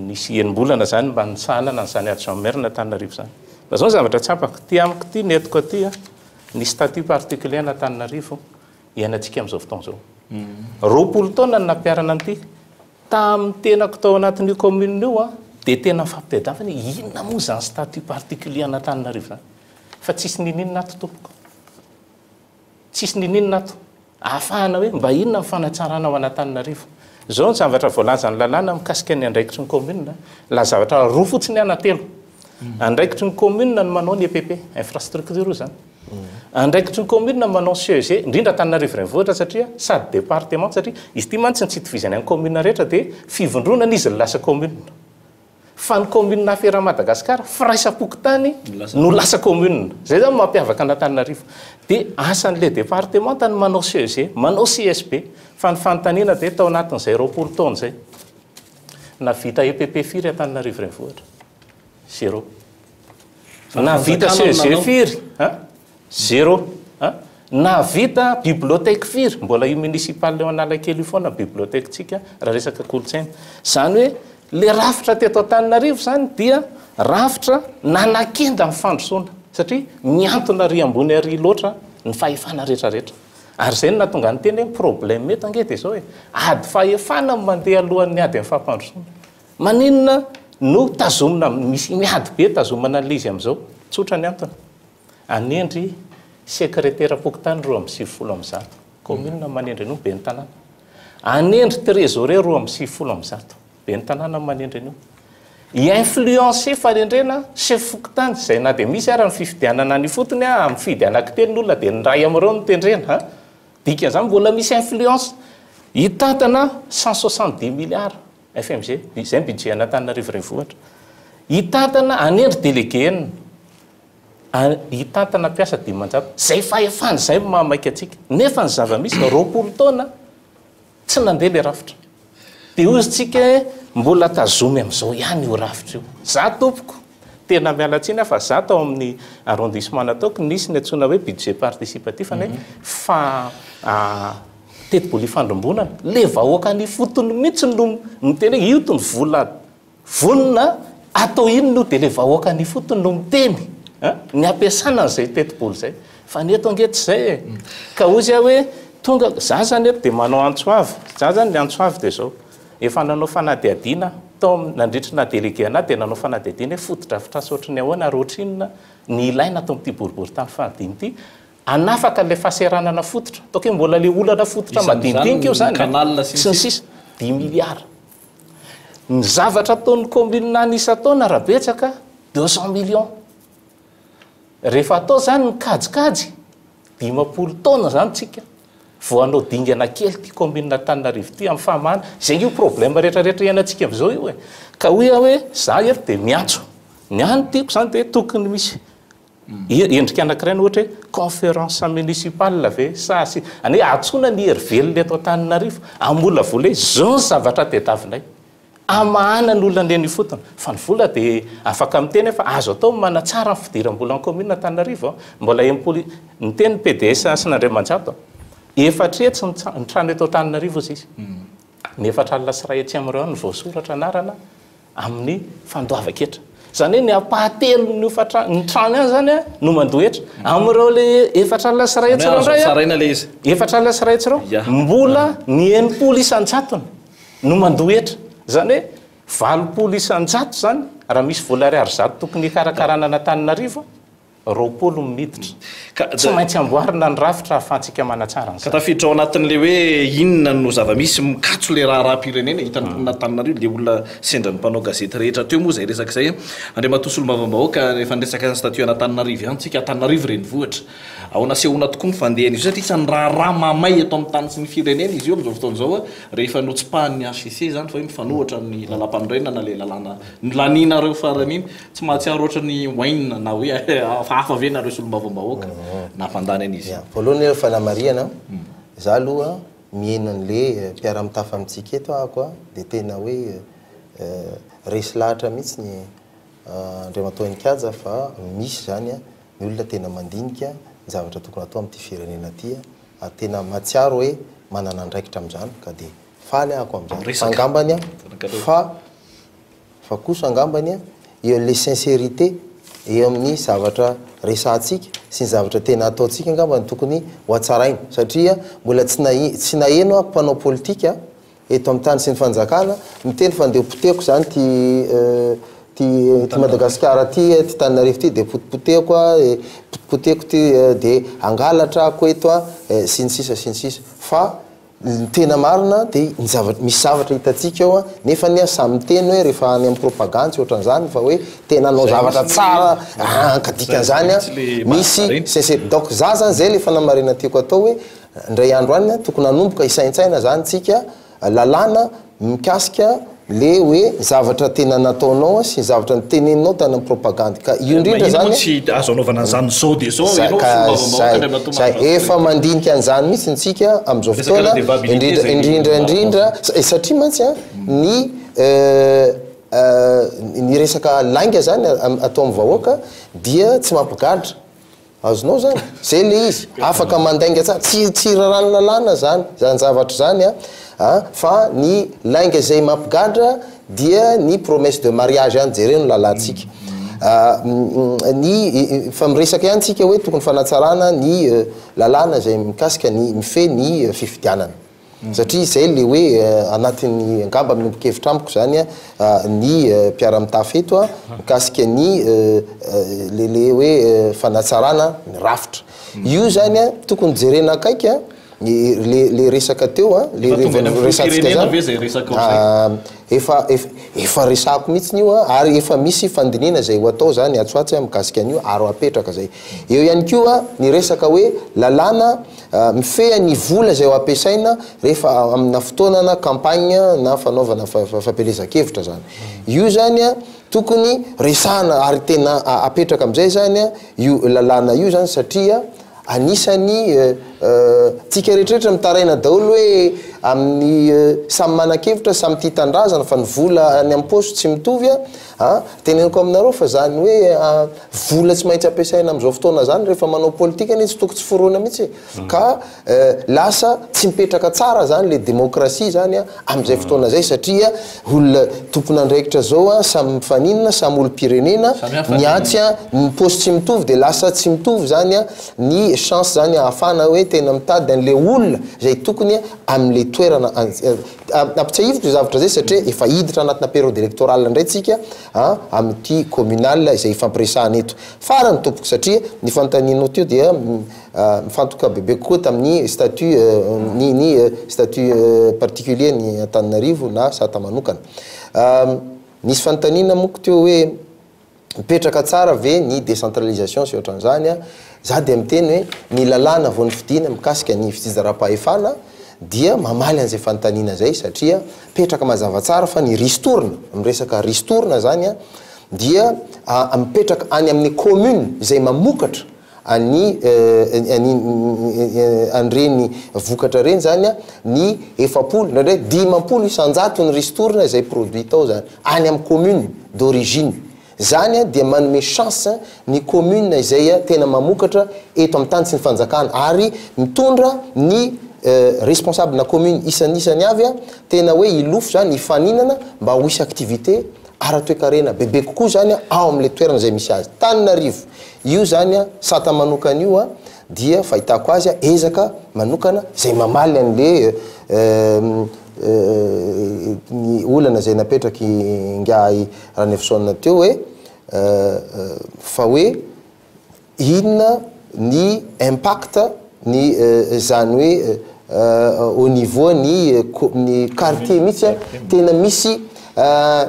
nisy enim-bolana zany mba nisahanana zany adjoint au maire n'Antananarivo zany zao zavatra tsapako ty amiko ty netiko aty ny statut particulier n'Antananarivo iainantsika amin'izao fotoana zao roapolo taona ny nampiarana an'ity tamin'ny tenako tao anatin'io commune io dia tena mifampitadiavana inona moa zany statut particulier n'Antananarivo zany fa tsisy ninina ato tompoko tsisy ninina ato ahafahana hoe mba inona ny fanatsarana ao an'Antananarivo zao ny zavatra voalaza ny lalàna mikasika ny andraikitry ny commune la zavatra roa fotsiny anatelo andraikitry ny commune no manao ny EPP infrastructure zany andraikitry ny commune manao CEG indrindra Antananarivo renivohitra satria sady département satria izy ty mantsy tsy itovizany amin'ny commune rehetra dia fivondronana izy lasa commune fa ny commune afera Madagasikara firaisam-pokotany no lasa commune zay zany mampiavaka n'Antananarivo dia asan'le département tany manao CEG manao CSP fa ny fanontaniana dia tao anatin'izay roapolo taona zay na vita EPP firy Antananarivo renivohitra 0 na vita CEG firy 0 na vita bibliotèque firy mbola io municipal eo Analakely io foana bibliotèquetsika raha resaka kolotsaina zany hoe le rafitra teto Antananarivo zany dia rafitra nanakenda amin'ny fandrosoana satria miantona ry ambony ary loatra ny fahefana rehetrarehetra ary zay no natonga ny teny hoe problème eto ange dia zao hoe ady fahefana mandeha alohan'ny ady amin'ny fampandrosoana maninona no tazomina misy miady be tazomana le izy amin'izao tsotra ny antony anendry secrétaire pokotany 270 commune manendry anio be ny tanàna anendry trésorier 270 be ny tanàna manendry anio influencer farendrena chef fokotany zay na dia misy ara ny fifidianana ny fotony mifidy anankitelo n'olona dia ny ray amin'ireo no tendrena dikan'izany mbola misy influence hitantana 170 milliards FMG zay ny budget an'Antananarivo renivohitra hitantana anendry délégué enina hitantana piasa dimanjato zay fahefany zay mahamaika atsika nefa ny zava-misy roapolo taona tsy nandeha le rafitra dia ozytsika mbola tazomy amin'izao ihany io rafitra io za tompoko tena mialatsiny fa za tao amin'ny arrondissement nataoko nisy ny antsona hoe budget participatif ny fa teti-bola ifandrombonana le vahoaka ny fotony mihitsy no miteny io tony vola vonina atao ino no dia le vahoaka ny fotony no miteny ny ampiasana n'izay teti-bola zay fa ny eto angetsy zay ka ozy aho hoe tonga za zany eto dia manao antsoavy za zany ny antsoavy dia zao efa nanao fanadiadiana tao nandritra na délégué anahy dia nanao fanadiadiana hoe fotodrafitra otrany ahoana ary ohatrinona ny ilaina tao amin'ity boribory tany fahadimy ity anafaka le fahaseranana fototra taoko hoe mbola le olana fototra madinidinika io zany sy ny sisa 10 milliards ny zavatra ataon'ny commune anisa taona raha betsaka 200 millions rehefa atao zany ny kajikajy 50 taona zany tsika voanao dingana kely ty commune Antananarivo ty amin'ny fahamana zay io problème rehetrarehetra ianatsika am'izao io hoe ka hoe za ery de miantso ny any tiako zany de tokony misy endrika anankiray ny ohatra hoe conférence municipale ve sasy any hoe atsona ny hery velona eto Antananarivo ambola vola hoe zao ny zavatra tediavinay amahana ny olona neny fotony fa ny vola dia afaka miteny fa azo atao manatsara ny fidiram-bola ny commune Antananarivo mbola ny teny PDS sy n'Andriamanjato efatretsy ny trano eto Antananarivo izy ny efatralina sy ray etsy amin'ireo ny voasoratra anarana amin'ny fandoava-ketra zany hoe ny apahatelo ny trano ihany zany no mandohetra amin'ireo le efatralina sy ray etsy efatralina sy ray etsy ireo mbola ny 80 isan-jatony no mandohetra zany hoe 80 isan-jato zany raha misy vola ariary zato tokony hikarakarana n'Antananarivo 20 miditra tsy maintsy amboarina ny rafitra ahafahantsika manatsara ka tafiditra ao anatin'le hoe inona no zava-misy mikatso le raha-pirenena hitan'ny Antananarivo le olona sendra ny mpanao gazety rehetra teo moa zay resaka izay Andriamatoa Solombavam-bahoaka efa niresaka ny statut an'Antananarivo ihany tsika Antananarivo renivohitra ao nasehoana tokoa ny fandehana izy satria isany raha mamay eto amin'ny tany sy ny firenena izy io amin'izao fotoana izao rehefa notsipahan'ny HCC zany fa hoe mifanohatra ny lalam-panorenana le lalàna ny laninareo farany iny tsy mahatsiaro ohatra ny waina na hoe hafa ve nareo Solombavam-bahoaka nampandany an'izy voalohany eo fanamariana za aloha mienan'le mpiara-mitafa amintsika eto ahako dia tena hoe resy lahatra mihitsy ny Andriamatoa Nikaja fa misy zany ny olona tena mandinika ny zavatra tokony atao amin'ity firenena ty tena matsiaro hoe manana andraikitra amin'izany ka dia faly ahako amin'izany angambany fa kosa angambany eo le sincérité eo amin'ny zavatra resantsika sy ny zavatra tena ataotsika angambany tokony ho atsaraina satria mbola tsy naheno ako mpanao politika eto amin'ny tany sy ny fanjakana miteny fa ndeha poteko zany ty Madagasikara ty Tananarivo ty de potipoteko potipoteko ty de angalatra ako eto sy ny sisa fa ny tena marina dia misy zavatra hitatsika eo nefa ny samy teny hoe rehefa any amin'ny propagande sy ohatran'izany fa hoe tena anao zavatra tsara kadikan'izany misy sincere donc za zany zay le fanamarena tiako atao hoe ndray andro any tokony hanomboka hisaintsaina zany tsika lalàna mikasika le hoe zavatra tena nataonao sy ny zavatra niteneninao tany amin'ny propagande ka io indrindra zany tsy azo anaovana an'izany zao dia zao efa mandinika an'izany mihitsy ntsika amin'izao fotoana indrindra satria mantsy ny resaka langa zany atao amin'ny vahoaka dia tsy mampigadra azonao zany zay le izy afaka mandainga tsara tsy rarany lalàna zany zavatra zany fa ny lainga zay mampigadra dia ny promesse de mariage any jereno lalantsika fa miresaka ihany tsika hoe tokony fanatsarana ny lalàna zay mikasika ny mife ny fifidianana satria zay le hoe anatin'ny angamba miombokevitra amiko zany ny mpiara-mitafa eto mikasika ny le hoe fanatsarana ny rafitra io zany tokony jerena akaiky le resaka teo le resantsika zany efa resako mihitsy io ary efa misy fandinina zay ho atao zany atsoatsy mikasika an'io ary apetraka zay eo ihany koa ny resaka hoe lalàna mifeha ny vola zay ho ampiasaina rehefa amina fotoanana campagne na fanaovana fampelezan-kevitra zany io zany tokony resana ary tena apetraka am'izay zany io lalàna io zany satria anisany tsika rehetrarehetra mitaraina daholo hoe amin'ny samy manan-kevitra samy tia tandrazana fa ny vola any amin'ny paosy tsy mitovy teneniko aminareo fa zany hoe vola tsy maintsy ampiasaina amin'izao fotoana zany rehefa manao politika ny tsy tokony tsy foroana mihitsy ka lasa tsy mipetraka tsara zany le démocratie zany amin'izay fotoana zay satria olona tompony andraikitra zao samy mifaninana samy olo-pirenena ny atsy ny paosy tsy mitovy dia lasa tsy mitovy zany ny chance zany ahafana hoe tena mitady an'le olona zay tokony amin'le toerana ampitsahivitra zavatra zay satria efa hiditra anatina période électorale ndray tsika amin'ity communal izay fampiresahana eto farany tompoko satria ny fantaninao teo dia mifantoka bebe kokoa tamin'ny statut ny statut particulier ny Antananarivo na sata manokana nisy fantanina moko teo hoe mipetraka tsara ve ny décentralisation sy ohatran'izany za de miteny hoe ny lalàna vao ny fidina mikasika ny fitizara-pahefana dia mamaly an'izay fanontaniana zay satria petraka mazava tsara fa ny ristorina amresaka ristorina zany a dia mipetraka any amin'ny commune izay mamokatra anreny vokatra reny zany a ny efapolo ndraindray 10 isanjato ny ristorina izay produit tao zany any amin'ny commune d'origine zany a dia manome chance ny commune izay tena mamokatra eto amin'ny tany sy ny fanjakana ary mitondra ny responsable na commune isan'isany avy a tena hoe ilofo zany ifaninana mba ho isy activité ara-toekarena bebe kokoa zany ao am'le toerana zay misy azy Tananarivo io zany a sata manokana io a dia fahitako azy a ezaka manokana zay mamaly an'le ny olana zay napetraky ngai Ranefsona teo hoe fa hoe inona ny impact ny zany hoe au niveau ny quartier mihitsy tena misy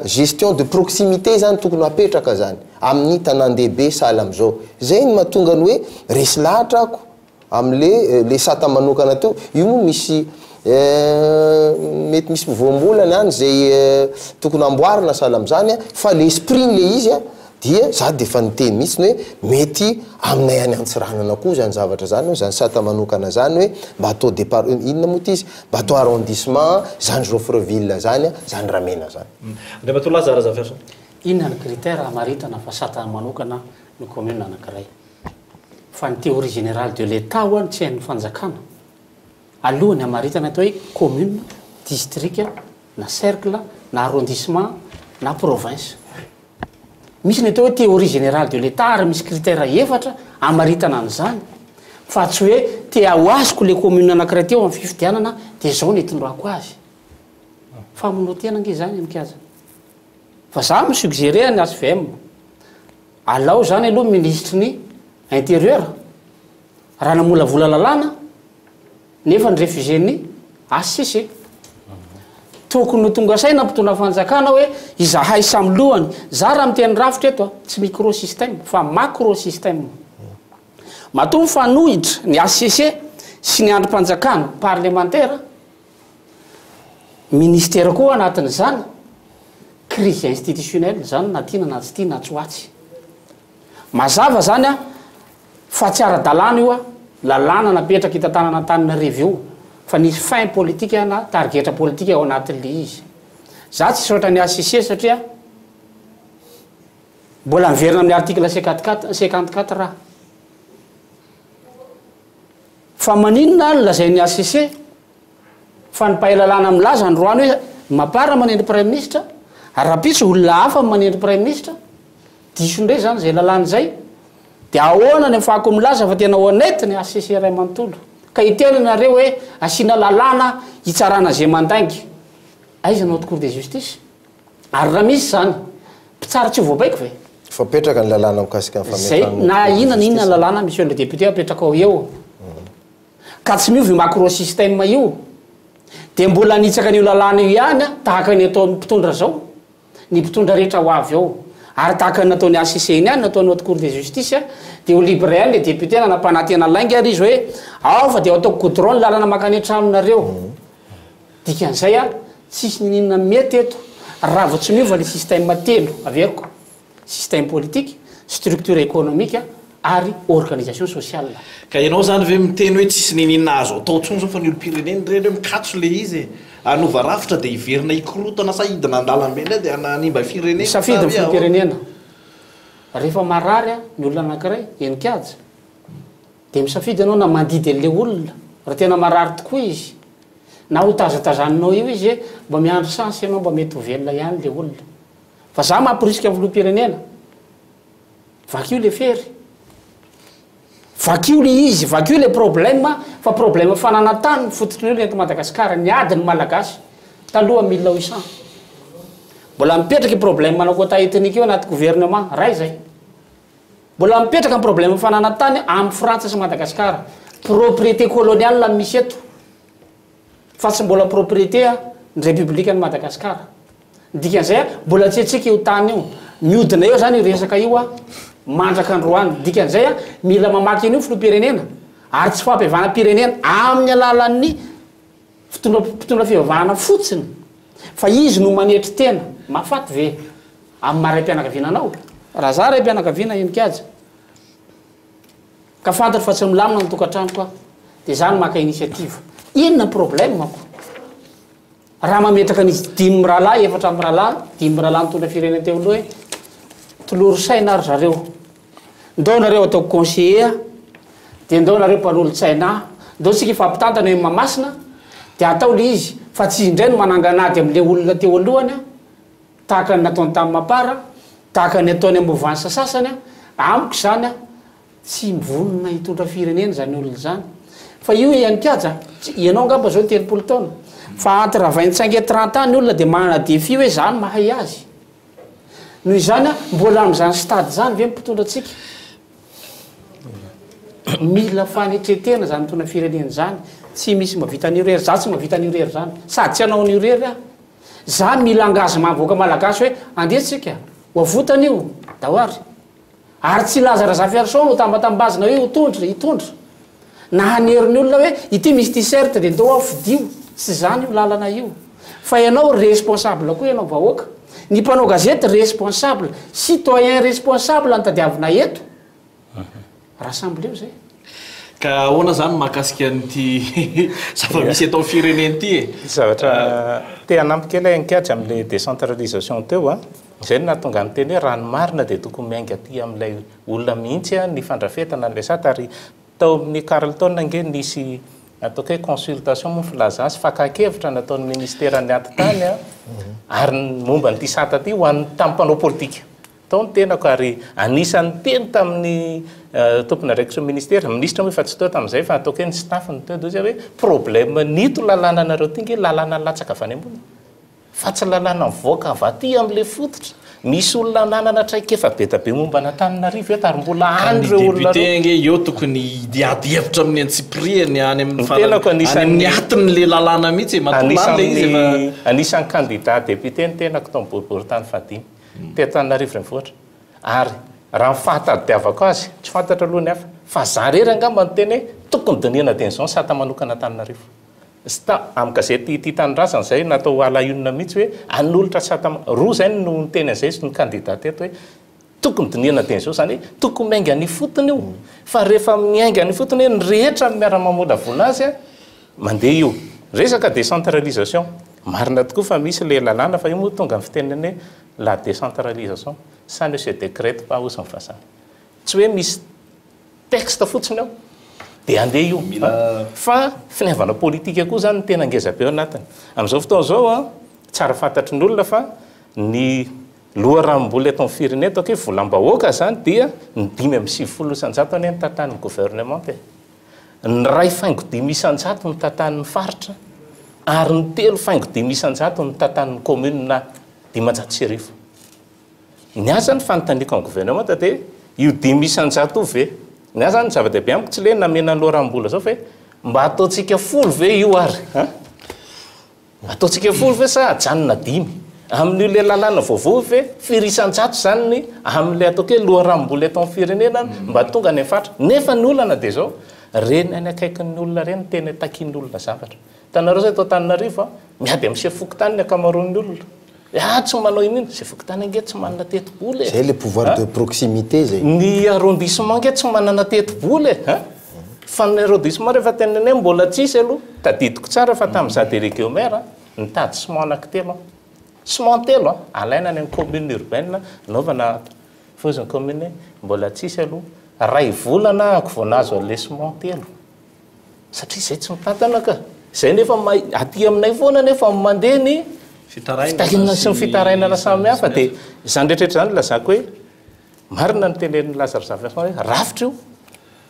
gestion de proximité zany tokony apetraka zany amin'ny tanàn-dehibe sahala am'izao zay ny mahatonga ny hoe resy lahatra ako am'le le sata manokana teo io moa misy mety misy voambolana any zay tokony amboarina sahala am'zany fa le esprit le izy a dia za de fa niteny mihitsy ny hoe mety aminay any antsiranana koa zany zavatra zany hoe zany sata manokana zany hoe mba atao départ inona moa ty izy mba atao arrondissement zany Joffreville zany zany Ramena zany de mato lazara za verso inona ny critère amaritana fa sata manokana ny commune anankiray fa ny théorie générale de l'état ho any tsy hain'ny fanjakana alohany amaritana atao hoe commune district na cercle na arrondissement na province misy ny atao hoe théorie générale de l'état ary misy critère efatra amaritana an'izany fa tsy hoe te aoazoko le commune anankiray teo amin'ny fifidianana dia zao ny itondrako azy fa monotenange zany amikaza fa za misuggéré ny HVM alao zany aloha ministre ny intérieur raha namolavola lalàna nefa ny refusé ny HCC tokony tonga saina mpitondra fanjakana hoe izahay samy lohany za raha miteny rafitra eto tsy microsystème fa macrosystème matoa fanohitra ny HCC sy ny androm-panjakana parlementaire ministère koa anatin'izany crise institutionnelle zany na tiana na tsy tiana tsy hoatsy mazava zany a fa tsy ara-dalàna io a lalàna napetraka hitantanana Antananarivo io fa nisy fin politique na targetra politique ao anatin'le izy za tsy saotra ny HCC satria mbola miverina amin'ny article 54 raha fa maninona lazay ny HCC fa nipahay lalàna milaza androany hoe mapara manendry prime ministre rapitsy olona hafa manendry prime ministre disondray zany zay lalàna zay dia ahoana ny mifahako milaza fa tena honnête ny HCC ray manontolo ka itena nareo hoe asina lalàna hitsarana zay mandaingy aiza notre cour de justice ary raha misy zany mpitsara tsy voabaiko ve fa petraka ny lalàna mikasika zay na inona lalàna monsieur le député apetraka ao eo ka tsy miovy macrosystème io dia mbola nitsaka an'io lalàna io ihany tahaka ny atao mpitondra zao ny mpitondra rehetra ho avy ao ary tahaka ny nataony HCC iny ihany natao notre cour de justice dia ho libre ihany le député nanampanatena laingy ary izy hoe ao fa dia ataoko goudron ny lalàna makany an-tranonareo dikan'izay a tsisy ninona mety eto raha vao tsy miova le système telo averiko système politique structure économique ary organisation sociale ka ianao zany ve miteny hoe tsisy ninina azo atao tsony zao fa ny olo-pireneny reny hoe mikatso le izy anova rafitra dia iverina ikorotana sa hidina an-dalambe ndray dia ananimba firenena safidy ny firenena rehefa marary a ny olona anankiray enikaja dia misafidy ianao na mandidy an'le olona raha tena marary tokoa izy na ho tazatazaninao io izy mba miandro chance ianao mba mety ho velona ihany le olona fa za mampirisika amin'ny firenena vakio le fery vakio le izy vakio le problème fa problème fananatany fototry ny eto Madagasikara ny adiny malagasy taloha 1800 mbola mipetraky problème manao kota etnique io anaty gouvernement ray zay mbola mipetraka ny problème fananatany amin'ny Frantsa sy Madagasikara propriété coloniale misy eto fa tsy mbola propriété ny république ny Madagasikara dikan'izay mbola tsy hetsika io tany io miodina eo zany resaka io mandraka androany dikan'izay a mila mamaky an'io filoam-pirenena ary tsy fampiavana-pirenena amin'ny alalan'ny mpitondra fivavahana fotsiny fa izy no manetry tena mahafaty ve amin'ny maray-pianakaviana anao raha za ray-pianakaviana enikajy ka fantatra fa tsy milamina ny tokantrano koa dia zany maka initiative inona problème mako raha mametraka an'izy 5 mirahalahy 4 mirahalahy 5 mirahalahy nitondra firenena teo aloha hoe toloro saina ary zareo ndao nareo ataoko conseiller dia ndao nareo mpanolo-tsaina ndao tsika ifampitantana hoe mamasina dia atao le izy fa tsy indray no mananganady amin'le olona teo alohany a tahaka ny nataony tamin'ny mapara tahaka ny ataony ambovany sasasany a amiko zany a tsy mivonona hitondra firenena zany olona zany fa io ihany kaja ianao ngamba zao 30 taona fa entre 25 et 30 ans ny olona dia manana défi hoe zany mahay azy noho izany a mbola amin'izany stade zany ve mimpitondra atsika mila fanetretena zany mitondra firenena zany tsy misy mavita ny rery za tsy mavita ny rery zany sady tsy anao ny rery a za mila engagement voaka malagasy hoe andehsika hoavotana io dahoary ary tsy laza raha zafiarso no tambatambazina hoe hitondra na hanery ny olona hoe ity misy t-shirt dia ndao afidio tsy zany io lalana io fa ianao responsable koa ianao vahoaka ny mpanao gazety responsable citoyen responsable antadiavina eto raha samby leo zay ka ahoana zany mahakasika an'ity zava-misy atao firenena ity e zavatra te hanampikely ankatra amin'le décentralisation teo a zay no nahatonga ny teny hoe rano marina dia tokony miainga aty amin'ilay olona mihitsy a ny fandrafetana an'ilay sata ary tao amin'ny Carleton nge nisy ataoko hoe consultation moa filaza azy fakakevitra nataon'ny ministera ny antitany a ary momba nyity sata ty ho an'ny tamin'ny mpanao politika tao ny tenako ary anisan'ny teny tamin'ny tompona raikitry ministera ministra moa efa tsy teo tamin'izay fa ataoko hoe ny staff ny teo dozy hoe problème nito lalàna anareo ty nge lalàna latsaka avy any ambony fa tsy lalàna mivoaka avy aty amin'le fototra misy olona ananana traika efa betabe momba n'Antananarivo eto ary mbola any reo olona député nge eo tokony diadihevitra amin'ny antsipriany any amin'ny atiny le lalàna mihitsy matonale izy anisan'ny candidat député ny tenako tao boribory tany fadimy te Antananarivo renivohitra ary raha mifahatadidiavako azy tsy fantatra aloha ny hafa fa za rery angamba ny teny hoe tokony diniana dian'izao ny sata manokana Antananarivo sta amin'ny gazety ty tanindrazana zay natao alahionina mihitsy hoe anolotra sata roa zay no nyteny an'izay sy ny candidat teto hoe tokony diniana dian'izao zany hoe tokony miainga ny fotony io fa rehefa miainga ny fotony hoe ny rehetra miara-mamola vola azy a mandeha io resaka décentralisation marina tokoa fa misy le lalàna fa io moa tonga amin'ny fiteneny hoe la décentralisation ça ne se décrète pas aux enfants tsy hoe misy texte fotsiny ao dia andeha io fa finaivana politika koa zany tena ngeza-be ao anatiny amin'izao fotoana zao a tsara fantatry ny olona fa ny loha raha mbola eto amin'ny firenena ataoko hoe volam-bahoaka zany dia ny 5.70 isanjato any tantan'ny gouvernement te ny ray faingo 5 isanjato ny tantan'ny faritra ary ny 3 faingo 5 isanjato ny tantan'ny commune na 500 ny aza ny fanontaniako amin'ny gouvernement dia io 5 isanjato ve ny aza ny zava-dehibe amiko tsy le namena ny loharam-bola zao fa mba ataontsika 10 ve io ary ataontsika 10 ve sa ajanona 5 amin'io le lalàna vaovao ve firisan-jato zany ny amin'le ataoko hoe loharam-bola eto amin'ny firenena mba tonga ny faritra nefa ny olana dia zao reny any akaikin'ny olona reny tena takian'ny olona zavatra tanareo zay atao Antananarivo miady amin'ny sefokotany ny akamaroan'ny olona tsy manao inona zay fokotany nge tsy manana teti-bola zay le pouvoir de proximité zay ny arrondissement nge tsy manana teti-bola fa ny arrondissement rehefa tenenay mbola tsisy aloha tadidiko tsara fa tamin'iza délégué au maire nitady ciment anankitelo ciment telo alaina any amin'ny commune urbaine naovana foziny commune mbola tsisy aloha ray volana ako vao nazo an'le ciment telo satria zay tsy mitantana ka zay nefa aty aminay foana nefa mandeha ny fitahinana sy ny fitarainana samy hafa dia zany rehetrarehetra zany lazako hoe marina ny tenen'ny Lazare Zafiaso hoe rafitra io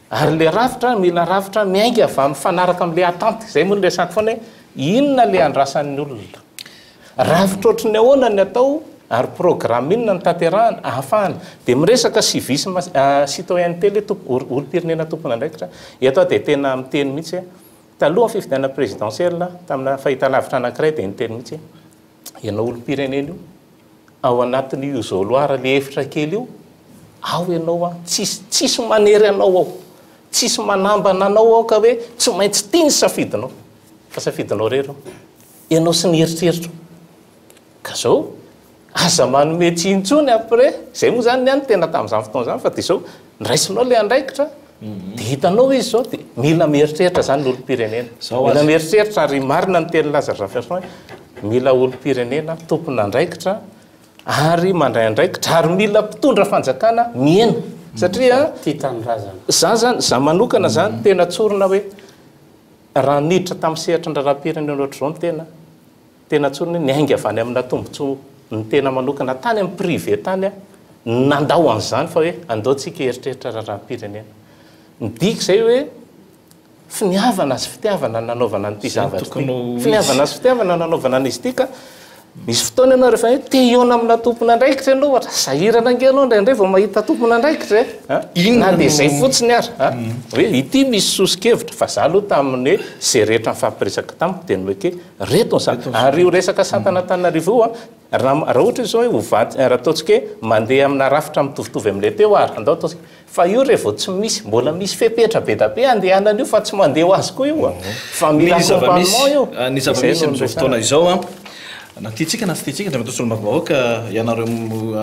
ary le rafitra mila rafitra miainga avy amin'ny fanaraka amin'le attente zay moa no resako foana hoe inona le andrasan'ny olona rafitra ohatry ny ahoana ny atao ary programme inona ny tanterahana ahafahana dia miresaka civisme citoyenneté le olo-pirenena tompona andraikitra eto dia tena miteny mihitsy taloha ny fifidianana présidentielle tamina fahitalavitra anankiray dia niteny mihitsy ianao olo-pirenena io ao anatin'io isoloara le efitra kely io ao ianao a tsisy manery anao ao tsisy manambana anao ao ka hoe tsy maintsy tia ny safidinao fa safidinao rero ianao sy ny eritreritra ka zao aza manome tsintsony après zay moa zany niany tena tamin'izany fotoana zany fa de zao niraisinao le andraikitra de hitanao izy zao de mila mieritreritra zany olo-pirenena mila mieritreritra ary marina ny teny Lazare Jefferson mila olo-pirenena tompony andraikitra ary mandray andraikitra ary mila mpitondra fanjakana miena satria za zany za manokana zany tena tsorona hoe raha niditra tamin'ny sehatra ndraraha-pirenena ohatr' zao ny tena tsorona ny hainga avany amina tombotso ny tena manokana tany amin'ny privé tany nandao an'izany fa hoe andaotsika eritreritra raha-pirenena midika zay hoe finiavana sy fitiavana nanaovana nyity zavatra finiavana sy fitiavana nanaovana an'izy ity ka misy fotoana ianao rehefa hoe te iona amina tompony andraikitra ianao ohatra sahirana ange anao indraindray vao mahita tompony andraikitra na de zay fotsiny ary hoe ity misy sosikevitra fa za aloha tamin'ny hoe zay rehetra mifampiresaka tamiko de ny hoe ke reto ny ary io resaka Santana Antananarivo io raha ohatra izao hoe hovaty raha ataontsika hoe mandeha amina rafitra mitovitovy amin'le teo ary andao ataontsika fa io rehefa tsy misy mbola misy fepetra be da be andehanana io fa tsy mandeha ho azy koa io fa mila accompagnement io ny zava-misy amin'izao fotoana izao na tiatsika na sy tiatsika Andriamatoa Solombavam-bahoaka ianareo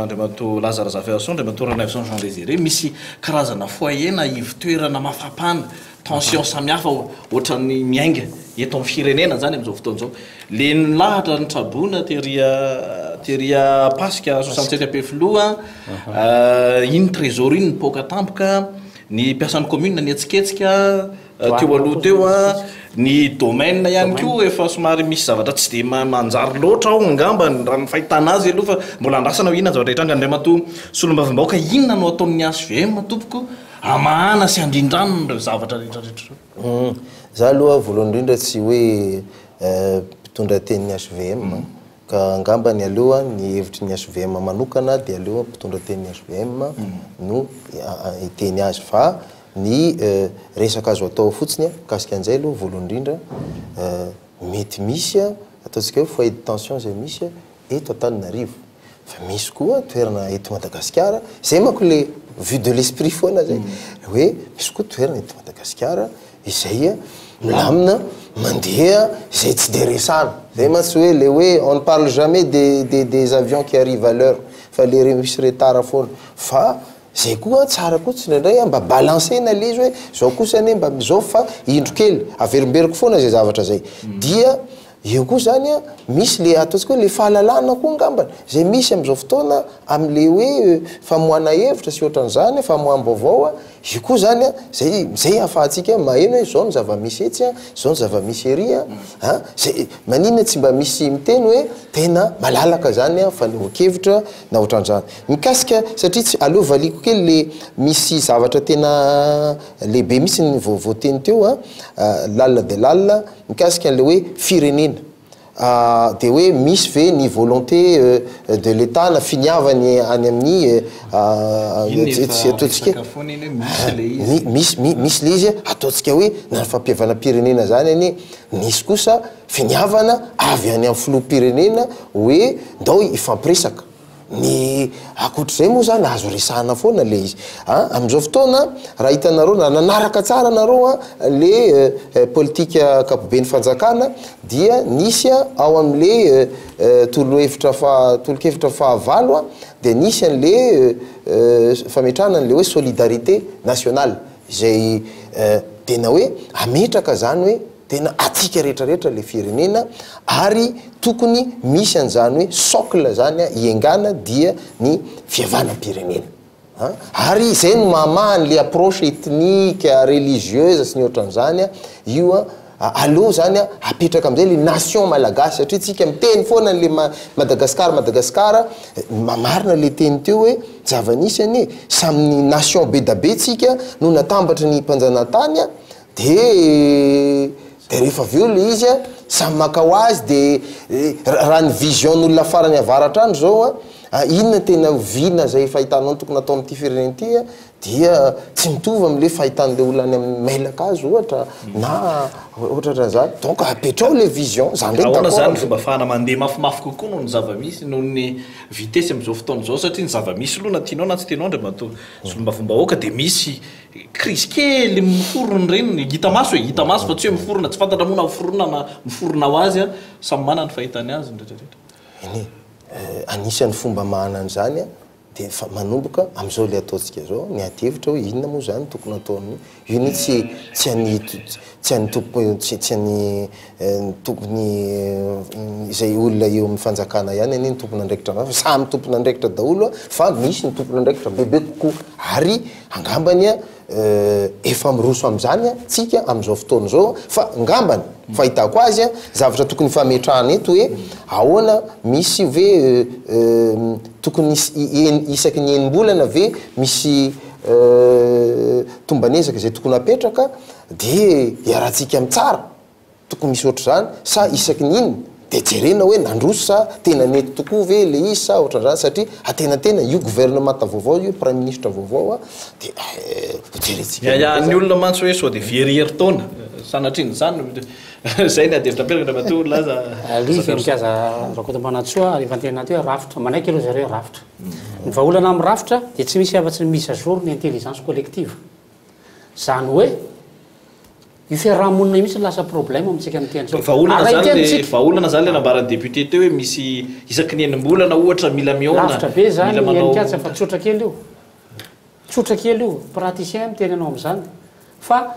Andriamatoa Lazare Jefferson Andriamatoa Ranevson Jean Désiré misy karazana foyer na ivitoerana mafapana tension samihafa ohatran'ny miainga eto amin'ny firenena zany amin'izao fotoana izao le nilahatra ny trabona teria Pasika 67 ape filoha iny trésor iny nipoaka tampoka ny personne commune ny etsiketsika teo aloha teo ny domaine ihany koa efa somary misy zavatra tsy de manjary loatra ao angamba raha ny fahitana azy aloha fa mbola andrasana inona zavatra hitranga Andriamatoa Solombavam-bahoaka inona no ataon'ny ASVM tompoko amahana sy andrindrano ireo zavatra rehetrarehetra za aloha voalohany indrindra tsy hoe mpitondra tenin'ny ASVM ka angambany aloha ny hevitry ny ASVM manokana dia aloha mpitondra tenin'ny ASVM no iteny azy fa ny resaka azo atao fotsiny kasika an'izay aloha voalohany indrindra mety misy ataontsika hoe foyer de tension zay misy eto Antananarivo fa misy koa toerana eto Madagasikara zay manko le vue de l'esprit foana zay hoe misy koa toerana eto Madagasikara izay milamina mandeha zay tsy de resana zay mantsy hoe le hoe on ne parle jamais des avions qui arrivent à l'heure fa le misy retard foana fa zay koa tsara koa tsy ndraindray mba balancena le izy hoe zao kosany mba zao fa indro kely averimberiko foana zay zavatra zay dia io koa zany misy le ataontsika hoe le fahalalana koa angambana zay misy am'izao fotoana am'le hoe famohana hevitra sy ohatran'izany famoham-baovao io koa zany zay ahafahantsika maheno hoe zao ny zava-misy etsy zao ny zava-misy ery zay maninona tsy mba misy miteny hoe tena malalaka zany fanehoan-kevitra na ohatran'izany mikasika satria tsy aleo valiko kely le misy zavatra tena lehibe misy ny voateny teo lalina de lalina mikasika an'le hoe firenena de hoe misy ve ny volonté de l'État na finiavany any amin'ny ataontsika misy le izy ataontsika hoe na ny fampihavana-pirenena zany any misy kosa finiavana avy any amin'ny filoha-pirenena hoe ndao ifampiresaka ny akoatr'izay moa zany azo resahana foana le izy am'izao fotoana raha hitanareo na nanaraka tsara nareo le politika kapoben'ny fanjakana dia nisy ao am'le tolokevitra fahavalo dia nisy an'le fametrahana an'le hoe solidarité nationale izay tena hoe ametraka zany hoe tena atsika rehetrarehetra le firenena ary tokony misy an'izany hoe socle zany iengana dia ny fihavanam-pirenena ary zay no mamahany le approche ethnique religieuse sy ny ohatran'izany io aloha zany apetraka am'izay le nation malagasy satria tsika miteny foana le Madagasikara marina le teny teo hoe zava-nisany samyny nation be da be tsika no natambatra ny mpanjanantany de rehefa aveo le izy samy maka ho azy de raha ny vision n'olona farany avaratra andro zao inona tena vina zay fahitanao tokony atao amin'ity firenena ity dia tsy mitovy am'le fahitan'le olona any amin'ny mailaka azy ohatra na ohatran'izany donc apetrao le vision zany ndraiky ahoana d'accord zany fomba ahafahana mandeha mafimafy kokoa noho ny zavamisy noho ny vitesy am'izao fotoana zao satria ny zavamisy aloha na tianao na tsy tianao ndra mato sombafombahoaka dia misy crise kely miforona reny hita maso hoe hita maso fa tsy hoe miforona tsy fantatra moa na miforona na miforona ho azy a samy mana ny fahitany azy ndretraretra anisan'ny fomba mahanany zany a dia manomboka am'izao le ataontsika zao ny atevitra hoe inona moa zany tokony ataony io ny tsy any tokony izay olona eo amin'ny fanjakana ihany any ny tompona andraikitra fa samy tompona andraikitra daholo fa misy ny tompona andraikitra bebe kokoa ary angambany a efa miroso am'izany a tsika am'izao fotoana zao fa ngambany fahitako azy a zavatra tokony fametrahana eto hoe ahoana misy ve tokony isaky ny enimbolana ve misy tombanezaka zay tokony apetraka dia iarahantsika amin'ny tsara tokony misy oatra zany sa isaky ny inona dia jerena hoe nandroso sa tena nety tokoa ve le izy sa ohatran'izany satria atenatena io gouvernement vaovao io premier ministre vaovao a dia jerentsika ny olona mantsy hoe sao dia verihery taona sanatriny zany zay ny adevitra apetraka ndra mato laza alifenikaza rakotambanatsoa rehefa antena ty hoe rafitra manaiky aloha zareo rafitra ny vahaolana amin'ny rafitra dia tsy misy afa-tsy ny mise à jour ny intelligence collective zany hoe io fiarahamonina mihitsy lasa problème amintsika am'tian'izao vahaolana zany le nambarany député teo hoe misy isaky ny enimbolana ohatra mila miona lavitra be zany enikatsa fa tsotra kely io tsotra kely io praticien miteny anao am'izany fa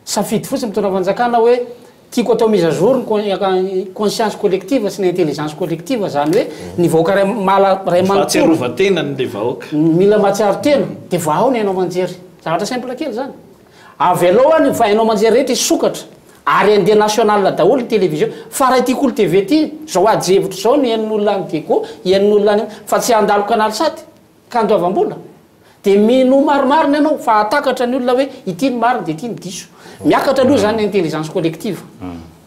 safidy fotsiny mitondra fanjakana hoe tiako atao mise à jour ny conscience collective sy ny intelligence collective zany hoe ny vahoaka ray manontsyrovatenany le vahoaka mila matsiaro tena dia vao ny hainao manjery zavatra simple kely zany avy alohany fa hainao manjery rehetra isokatra ary andeha national daholo ny télévision fa raha tikolo tv ty zao ajevitra zao ny hen'olona any deko hen'olona any fa tsy andalo canal saty ka andoavam-bola dia mino maromariny ianao fa atakatra ny olona hoe ity ny mariny dia ity ny diso miakatra aloha zany ny intelligence collective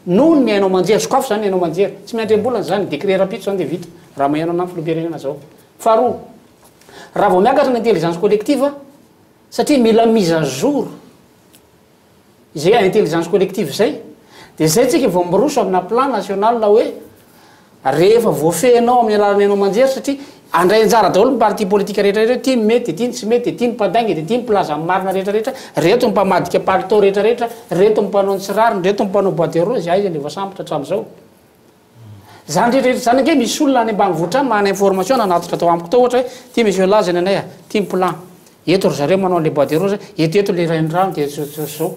noho ny hainao manjery sokafo zany hainao manjery tsy miandrem-bolana zany décret rapide zany dia vita raha mahainao anamy filoam-pirenena zao faharoa raha vao miakatra ny intelligence collective satria mila mise à jour zay intelligence collective zay dia zay tsika vao miroso amina plan national hoe rehefa voafehinao amin'ny alalany hainao manjery satria andray anjara daholo ny parti politique rehetrarehetra ty mety ty tsy mety ty ny mpandainga dia ty ny plaza amin'ny marina rehetrarehetra reto ny mpamadika palitao rehetrarehetra reto ny mpanao ny tsirariny reto ny mpanao boîte de rose aiza le voasambotra hatramin'izao zany rehetrarehetra zany ange misy olona any ambanivohitra any mahana information nanatitra atao amiko tao ohatra hoe ty monsieur lazany anay a ty ny plan eto ry zareo manao le boîte de rose eto le raindrano dia zao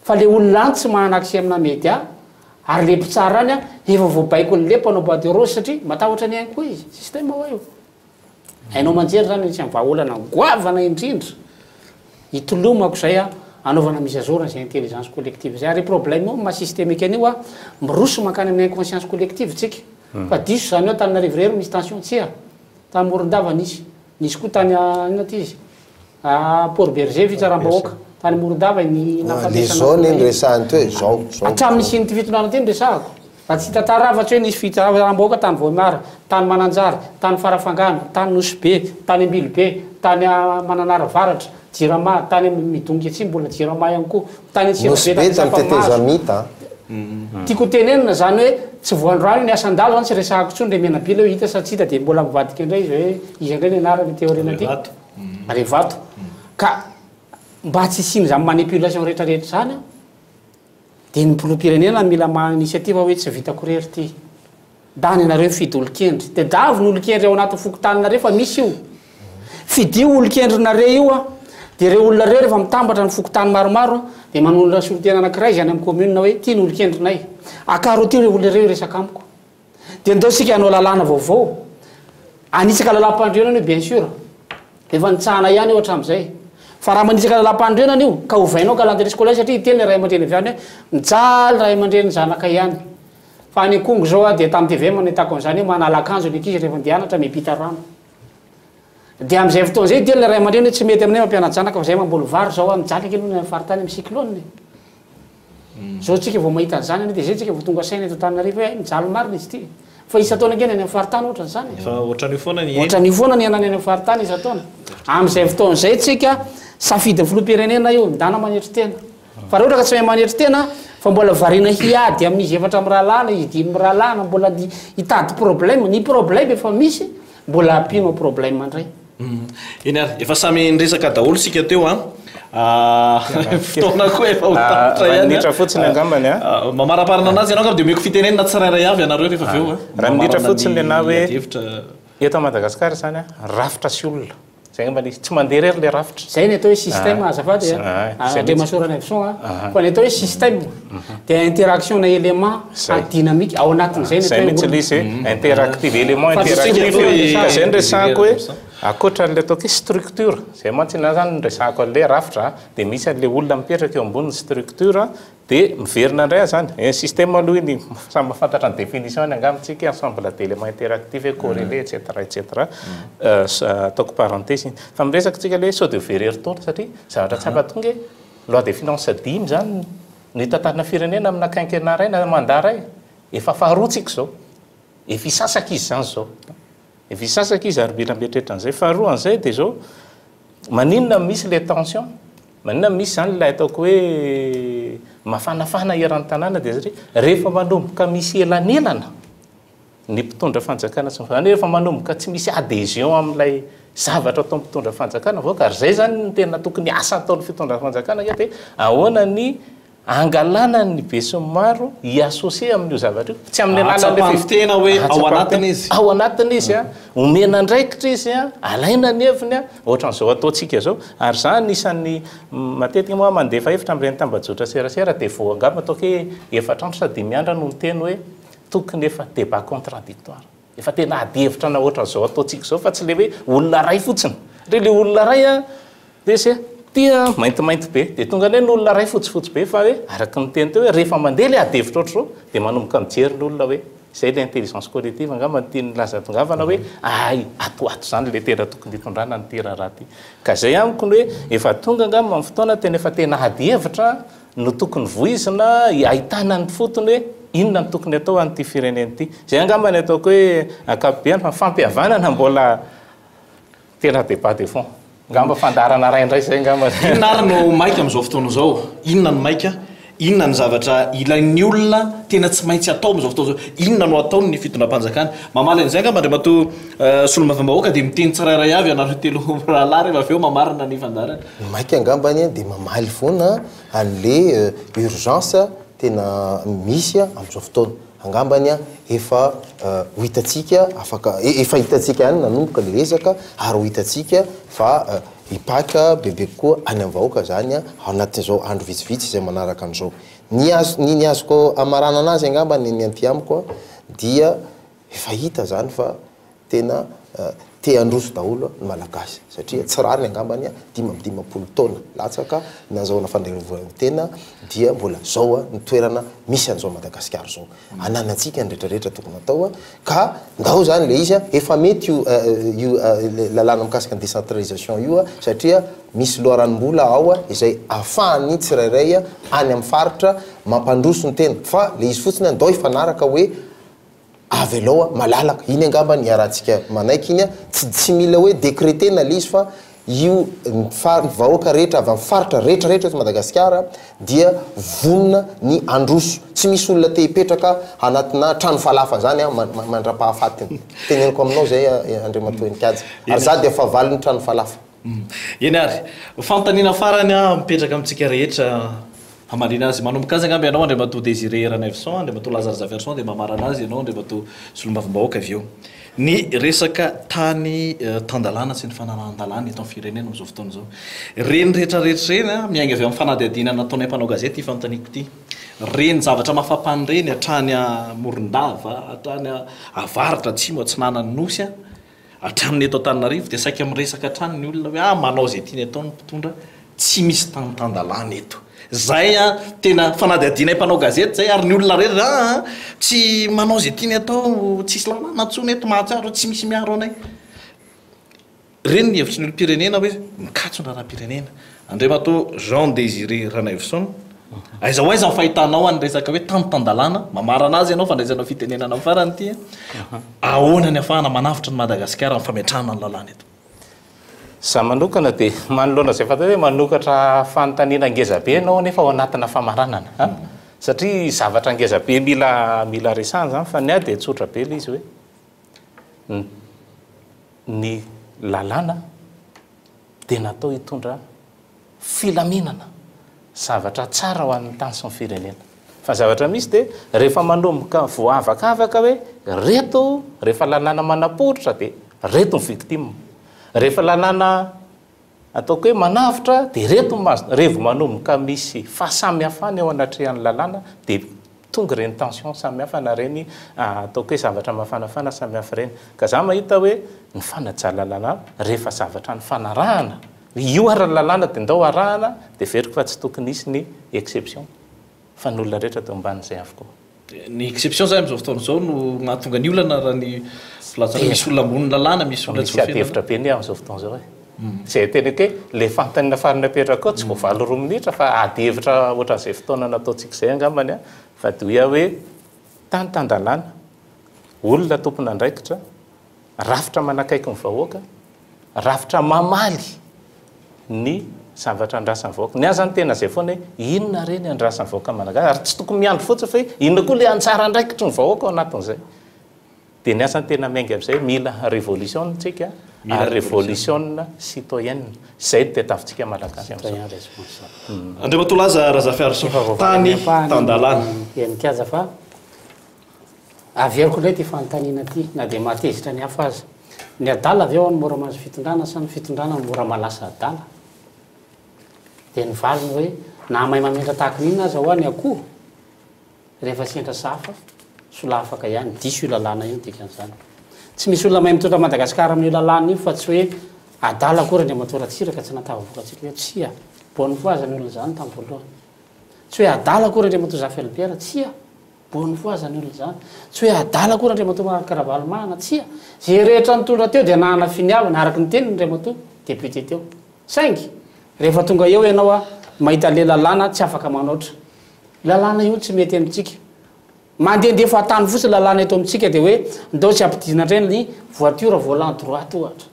fa le olona any tsy mahana accès amina média ary le mpitsara any a efa voabaiko le mpanao boîte de rose satria matahotra ny ainy koa izy système ao io hainao manjery zany sy vahaolana goavana indrindra hitolomako zay a anaovana mise à jour zay intelligence collective zay ary problème ma systémique anio a miroso mankany amin'ny inconscience collective tsika fa diso zany hoe tany rivrero misy tension tsia tany morondava nisy koa tany ina ty izy port berger fitsaram-bahoaka tany morondava ny hatramin'ny siny ty fitondrana ty nyresahako fa tsy tantara afatsy hoe nisy fitsaram-bahoaka tany voamara tany mananjary tany farafangana tany nosy be tany ambily be tany mananara varatra jirama tany midongy atsy mbola jirama ihany koa tany tiako tenenina zany hoe tsy voandroany ny asan-dalo zany tsy resahako tsony le menabila hoe hita sa tsy hita dia mbola mivadika indray izy hoe izy indray ny anarany théorina ty revato ka mba tsy siny zany manipulation rehetrarehetra zany dia ny mpilo-pirenena mila ma-initiative hoe tsy vitako rery ty dany anareo fidy olo-kendry dia davy ny olo-kendry ao anaty fokotaninareo fa misy io fidio olo-kendrinareo io a dia reo olona reo rehefa mitambatra ny fokotany maromaro dia manolona solotena anakiray zany amin'ny commune hoe ty ny olo-kendrinay akaro ty reo olona reo resaka amiko dia ndao sika hanao lalàna vaovao anisaka lalam-pandrenana io bien sûr efa nitsahana ihany ohatra am'izay fa raha manisaka lalam-pandrenana io ka ovainao calendrier scolaire satria teny ray aman-dreny avy any hoe mijaly ray aman-dreny zanaka ihany fa any kongo zao a dia tamin'ny tv manetako an'izany hoe manala akanjo ny ankizy rehefa andehanatra mipita rano dia am'izay fotoana zay teny ray aman-dreny hoe tsy mety aminay mampianatra zanaka fa zay mamboly vary zao a mijaly kely ny faritany amin'ny cyclone zao tsika vao mahita an'izany dia zay tsika vao tonga saina eto Antananarivo hoe mijaly marina izy ty fa isataona nkena any amin'ny faritany ohatrany zany ohatran'io foana ohatran'io foana ny anany any amin'ny faritany isataona amin'izay fotoan'izay tsika safidy filoam-pirenena io midana manetry tena fa raha ohatra ka tsy mahay manetry tena fa mbola variana hiady amin'izy efatra amin'ny rahalana izy dimy rahalana mbola hitady problème ny problème efa misy mbola ampino problème andray eny ary efa samy nresaka daholo sika teo fotoana koa efa hotanitra fotsiny angambany mamaraparana anazy ianao de meko fitenenina tsirairay avy ianareo rehefa aveo raha niditra fotsiny ianao hoe eto Madagasikara zany rafitra sy olona zay mba tsy mandeha rery le rafitra zay ny atao hoe système azafady le masorana evson fa ny atao hoe système dia interaction na élément dynamique ao anatin'izay zay mihitsy le izy interactive élément interactif ka zay nresahako hoe akoatra le ataoko hoe structure zay mantsina zany nresahako an'le rafitra dia misy an'le olona mipetraka eo amboniny structure dia miverina indray zany système aloha iny samy mahafantatra ny définition ny angamitsika ensemble d'élément interactif et corrélé etc etc ataoko parenthèse fa miresaka tsika le sao de very retourne satria zavatra tsy ampatonga loi de finance dimy zany ny tantarina firenena amina quinquennat na mandat ray efa faharoatsika zao efa isasaka izy zany zao efa isasaka izy ary mila mieritreritra an'izay faharoa an'izay dia zao maninona misy le tension maninona misy zany lay ataoko hoe mafanafana eran'ny tanàna dia satria rehefa manomboka misy elanelana ny mpitondra fanjakana sy zany rehefa manomboka tsy misy adhésion amin'ilay zavatra atao mpitondra fanjakana voaka ary zay zany ny tena tokony asa ataon'ny fitondra fanjakana dia ahoana ny angalana ny be sy maro hiassocié amin'io zavatra io tsy amin'ny alalan'tena hoe ao anatiny izy ao anatiny izy omena ndraikitra izy alaina ny heviny ohatran'izao ataontsika zao ary zany isan'ny matetika moa mandefa hevitra amin'ireny tambajotra serasera dia vao angamba ataoko hoe efatrandro sady miandra no miteny hoe tokony efa débat contradictoire efa tena ady hevitra na ohatran'izao ataontsika zao fa tsy le hoe olona ray fotsiny re le olona ray dia se tia maintimainty be dia tonga le n'olona ray fotsifotsy be fa hoe araka ny teny teo hoe rehefa mandeha le ady hevitra ohatr' zao dia manomboka mijery ny olona hoe zay le intelligence collective angamba ny tiany laza tongavana hoe ay atoato zany le tena tokony hitondrana ny tera raha ty ka zay amiko ny hoe efa tonga angamba amin'ny fotoana tena efa tena ady hevitra no tokony voizina ahitana ny fotony hoe inona ny tokony atao an'ity fireneny ity zay angamba ny ataoko hoe akapobeany fa fampihavanana mbola tena débat de fond ngamba fandarana ray indray zay ngamba inona ary no maika amin'izao fotoana zao inona ny maika inona ny zavatra ilain'ny olona tena tsy maintsy atao amin'izao fotoana zao inona no ataony ny fitondram-panjakana mamala an'izay ngamba andre mato solomavambahoaka dia miteny tsirairay avy ianareo telo rahalahy rehefa aveo mamarina ny fandarana maika angambany dia mamaly foana an'le urgence tena misy amin'izao fotoana angambany efa ho hitatsika afaka efa hitatsika ihany nanomboka le resaka ary ho hitatsika fa hipaka bebe koa any amin'ny vahoaka zany ao anatin'izao andro vitsivitsy izay manaraka an'izao ny azoko amarana anazy angambany ny anty amiko dia efa hita zany fa tena te androso daholo ny malagasy satria tsy rary ny angambany 10 taona latsaka nazahoana fandraisana tena dia mbola zao ny toerana misy an'izao Madagasikara zao ananatsika ny rehetrarehetra tokony atao ka ndao zany le izy efa mety io lalàna mikasika ny décentralisation io satria misy loaranombola ao izay ahafahany tsirairay any amin'ny faritra mampandroso ny tena fa le izy fotsiny ndao ifanaraka hoe avy aloha malalaka iny angamba ny arahantsika manaiky iny tsy mila hoe décrété na le izy fa io vahoaka rehetra avy amin'ny faritra rehetrarehetra eto Madagasikara dia vonona ny androso tsy misy olona te hipetraka anatina trano falafa zany mandra-pahafatiny teneniko aminao zay Andriamatoa-Nikajy ary za dia efa valy ny trano falafa eny ary fantanina farany mipetraka amintsika rehetra hamarina azy manomboka azy angamba ianao Andriamatoa Désiré Ranevson Andriamatoa Lazare Zaverson dia mamarana azy ianao Andriamatoa Solomavambahoaka avy eo ny resaka tany tandalana sy ny fananahan-dalàna eto amin'ny firenena amin'izao fotoana izao reny rehetrarehetra reny miainga avy amin'ny fanadihadiana nataonay mpanao gazety ifanontaniko ity reny zavatra mafampany reny hatrany Morondava hatrany avaratra atsimo atsinanany nosy hatramin'ny eto Antananarivo dia saika miresaka hatrany ny olona hoe manao zay tiany ataony mpitondra tsy misy tany-tandalàna eto zay tena fanadihadianay mpanao gazety zay ary ny olona rehetra tsy manao zay tiany atao tsisy lalàna ntsony eto mahatsaro tsy misy miaro anay reny ny hevitry ny olo-pirenena hoe mikatso ny raha-pirenena Andriamatoa Jean Désiré Ranevson aiza ho aiza ny fahitanao any resaka hoe tantandalàna mamarana azy ianao fandraisanao fitenenana amin'ny farany ty ahoana ny afahana manavitra ny Madagasikara amin'ny fametrahana ny lalàna eto za manokana dia manoloana zay fantao hoe manokatra fanontaniana ngezabe ianao nefa ao anatina famaranana satria zavatra ngezabe mila resahana zany fa ny a dia tsotra be ilay izy hoe ny lalàna dia natao hitondra filaminana zavatra tsara ho an'ny tany sy ny firenena fa zavatra misy dia rehefa manomboka voavakavaka hoe reto rehefa lalàna manapoitra dia reto ny victime rehefa lalàna ataoko hoe manavitra dia reto revo manomboka misy fahasamihafany ao anatrehan'ny lalàna dia tonga reny tension samihafa na reny ataoko hoe zavatra mafanafana samihafa reny ka za mahita hoe ny fanaja lalàna rehefa zavatra ny fanarahana io ara lalàna dia ndao arahana dia veriko fa tsy tokony isy ny exception fa ny olona rehetra teo amban'izay avokoa ny exception zay amin'izao fotoana izao no mahatonga ny olana raha ny filatsana misy olona ambony lalàna misy olona misy adevitra be ny amin'izao fotoana izao zay teniko hoe le fantanina farina apetraka ao tsy voavalo 2 minitra fa adevitra ohatran'izay fotoana nataontsika izay angambany fa dia hoe tantandalàna olona tompona andraikitra rafitra manakaiky ny vahoaka rafitra mamaly ny zavatra andrasan'ny vahoaka ny azany tena zay foana hoe inona reny andrasan'ny vahoaka malagasy ary tsy tokony miandro fotsiny fa inona koa le antsara andraikitry ny vahoaka ao anatin'izay dia ny azany tena miainga amin'izay mila révolution tsika ary révolution citoyenne zay dia tafontsika malagasy Andriamatolaza Razafiarso tany tandalàna enikaza fa averiko ndray ty fanontaniana ty na dia matezitra ny hafa azy ny adala avy ao ny mora mahazo fitondrana sa ny fitondrana ny mora malasa adala dia ny valiny hoe na mahay mamendra tahaka n'inona aza ho any akoho rehefa sendra safa sola afaka ihany diso io lalàna io dikan'izany tsy misy olona mahay mitondra Madagasikara amin'io lalàna io fa tsy hoe adala kory Andriamatora tsiraka tsy natahavokatsika hoe tsia bony voazany olona zany tamin'ny voalohany tsy hoe adala kory Andriamatora Zafelbiera tsia bony voazany olona zany tsy hoe adala kory Andriamatora Karavalimana tsia zay rehetra nitondra teo dia nahana finiavana araky ny teniny Andriamatora député teo saingy rehefa tonga eo ianao a mahita le lalàna tsy afaka manoatra lalàna io tsy mety amintsika mandehandefa tany fotsiny lalàna eto amintsika dia hoe ndao tsy ampidina reny ny voiture volant droit ohatra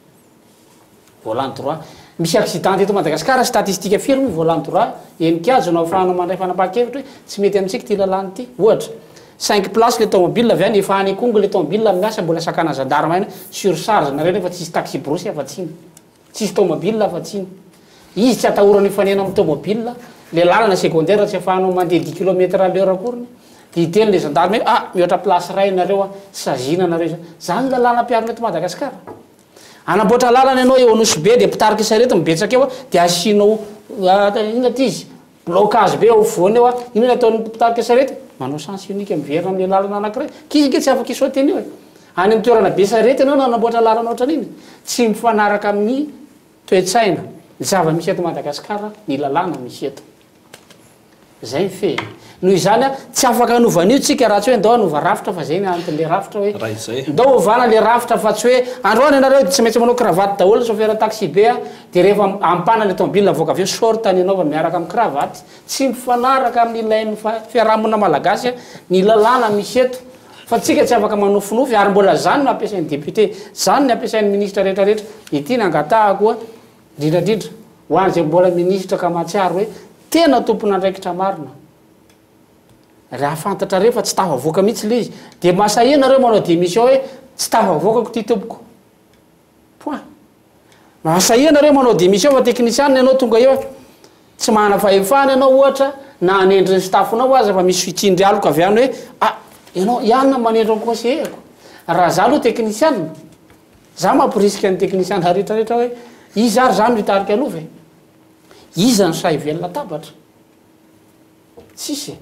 volant droit misy accident eto Madagasikara statistique firy moa volant droit enikazo no ahafahanao mandray fanapakevitra hoe tsy mety amintsika ty lalàna ty ohatra 5 place le tomobile avy any efa any kongo le tomobile miasa mbola sakana gendarme any surcharge na reny efa tsisy taxi brosy afa-tsiny tsisy tomobile afa-tsiny izy tsy atahorany fanena amin'ny tomobile le lalana secondaire tsy afahanao mandeha 10 km à l'heure akoriny diteny le gendarme mihoatra place ray nareo sazina nareo zany lalàna mpiarina eto Madagasikara anamboatra lalana ianao eo Anosy-be dia mpitarika sarety mibetsaka eo dia asianao ina ty izy blocage be eo voany eo inona ataon'ny mpitarika sarety manao sens unique miverina amin'le lalana anankiray kizike tsy afaka isaoteny io any amin'ny toerana be sarety ianao nanamboatra lalana ohatran'iny tsy mifanaraka amin'ny toe-tsaina ny zava-misy eto Madagasikara ny lalàna misy eto zay fe noho izany tsy afaka anovan'io tsika raha tsy hoe ndao anova rafitra fa zay ny antin'le rafitra hoe ndao ovana le rafitra fa tsy hoe androany ianareo tsy maintsy manao cravaty daholo chauffeur taxi be dia rehefa ampana le tomobile avoaka avy eo short ny anaova miaraka amin'ny cravaty tsy mifanaraka amin'ny ilain'ny fiarahamonina malagasy ny lalàna misy eto fa tsika tsy afaka manofinofy ary mbola zany no ampiasain'ny député zany ny ampiasain'ny ministre rehetrarehetra ity nangatahako koa indrindrandrindra ho an'izay mbola ministre ka mahatsiaro hoe tena tompona andraikitra marina raha fantatra rehefa tsy tafavoaka mihitsy le izy dia masahina reo manao démission hoe tsy tafavoakako ty tompoko point masahina reo manao démission fa technician ianao tonga eo tsy mahana fahefana ianao ohatra na anendry ny staffinao aza fa misy fitsindry aloka avy any hoe ianao ianona manendry ny conseillerko raha za aloha technician za mampirisika ny technician rehetrarehetra hoe izy ary zany mitarika anova iza ny say velona tabatra tsisy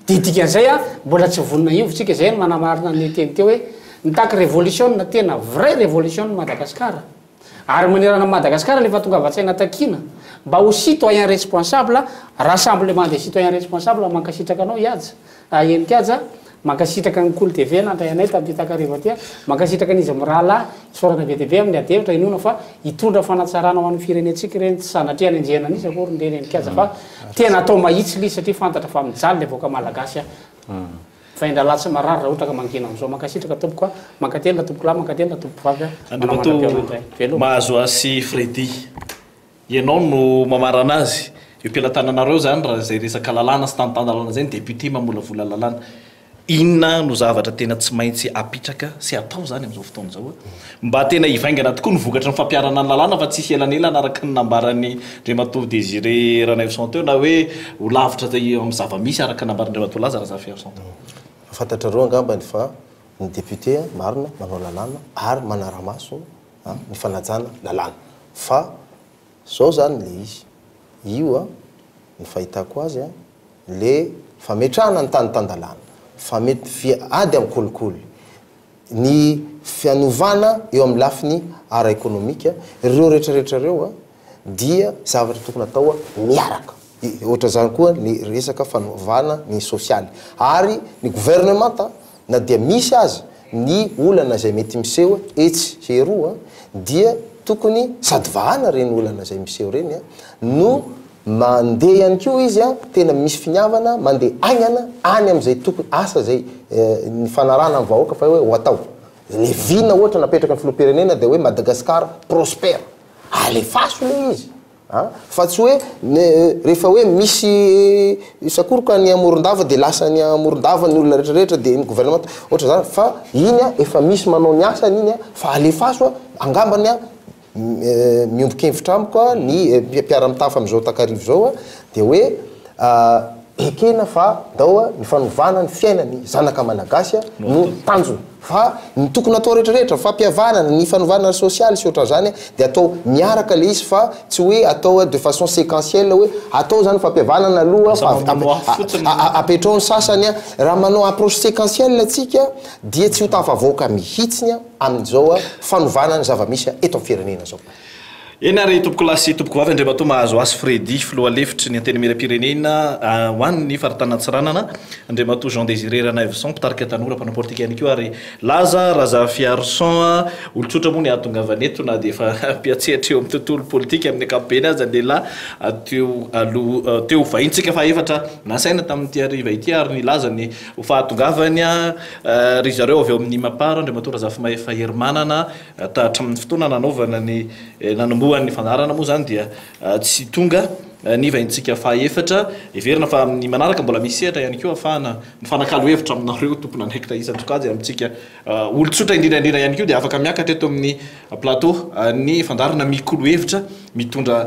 dia dikan'izay mbola tsy vonina iovotsika zay ny manamarina ny teny teo hoe nitaky révolution tena vrai révolution Madagasikara ary manerana Madagasikara lefa tonga vatsaina takina mba ho citoyen responsable rassemblement des citoyens responsables mankasitraka anao ihaja enikaja makasitraka ny kolo tv nandray anay tampitakareva tya makasitraka n'izy am'rahalahy sorana be tv amin'ny adevitra inona fa hitondra fanatsarana ho an'ny firenetsika reny tsy sanatria ny anjehana anisy akory nderenikaza fa tena atao mahitsy li satria fantatra fa mijaly le voaka malagasy fa indra latsy marary raha ohatra ka mangina am'zao makasitraka tomboka makatelina tomboko lahy makatelina tomboko vavy mahazo asy Freddy ianao no mamarana azy io mpilatananareo zany raha zay resaka lalàna sy tantanalana zay ny député mamolavola lalàna inona no zavatra tena tsy maintsy apitraka sy atao zany am'izao fotoana zao mba tena hivaingana tokoa ny vokatra ny fampiarana ny lalàna fa tsisy elanelana araka ny nambarany Ndriamatoa Désiré Ranaivoson teo na hoe ho lavitra zay amin'ny zava-misy araka ny nambarany Ndriamatoa Lazara Zafiarson fantatrareo angambany fa ny député marina manao lalàna ary manara-maso ny fanajana lalàna fa zao zany le izy io ny fahitako azy le fametrahana ny tany-tandalàna ady amin'ny kolikoly ny fianovana eo amin'ny lafiny ara économique ireo rehetrarehetra reo dia zavatra tokony atao miaraka ohatra zany koa ny resaka fanovana ny sosialy ary ny gouvernementa na dia misy azy ny olana zay mety miseho etsy sy eroa dia tokony sady vahana reny olana zay miseho reny no mandeha ihany kio izy tena misy finiavana mandeha agnana any am'izay tokony asa zay ny fanarana amin'ny vahoaka fa hoe ho atao le vina ohatra napetraka ny filoham-pirenena dia hoe Madagascar prospère alefaso le izy fa tsy hoe rehefa hoe misy sakoroka ny Morondava dia lasa ny Morondava ny olona rehetrarehetra dia ny gouvernement ohatra zany fa iny efa misy manao ny asany iny fa alefaso angambany miombokevitra amiko ny mpiara-mitafa am'izao takarivo zao dia hoe ekena fa dao ny fanovana ny fiainany zanaka malagasy no tanjona fa ny tokony atao rehetrarehetra fampihavanana ny fanovana sosialy sy ohatra zany dia atao miaraka le izy fa tsy hoe atao de façon séquentielle hoe atao zany fampihavanana aloha apetrao ny sasany raha manao approche séquentielle atsika dia tsy ho tafavoaka mihitsiny amin'izao fanovana ny zava-misy eto amin'ny firenena zao eny ary tompoko lasy tompoko vavy Andriamatoa mahazo asy Freddy filoha lefitry ny anteny miram-pirenena ho an'ny faritana-tsiranana Andriamatoa Jean Désiré Ranaivoson mpitarika tanora mpanao politika ihany koa ary Lazara Zafiarson olotsotra moa ny atongavany eto na dia efa mpiatsehatra eo amin'ny tontolo politika amin'ny ankapobeny azy andeha teo vahintsika fa efatra nasaina tamin'ity ariva ity ary ny lazany ho fahatongavany ry zareo avy eo amin'ny mapara Andriamatoa Razafy Hermanana hatramin'ny fotoana nanaovana ny nanombohan'ny fandarana moa zany dia tsy tonga ny vahintsika fahaefatra everina fa amin'ny manaraka mbola misy sehatra ihany koa afahana mifanakalo hevitra aminareo tompona andraikitra isan-tokajy amintsika olotsotra indrindraindrindra ihany koa dia afaka miakatra eto amin'ny plateau ny fandarana mikolo hevitra mitondra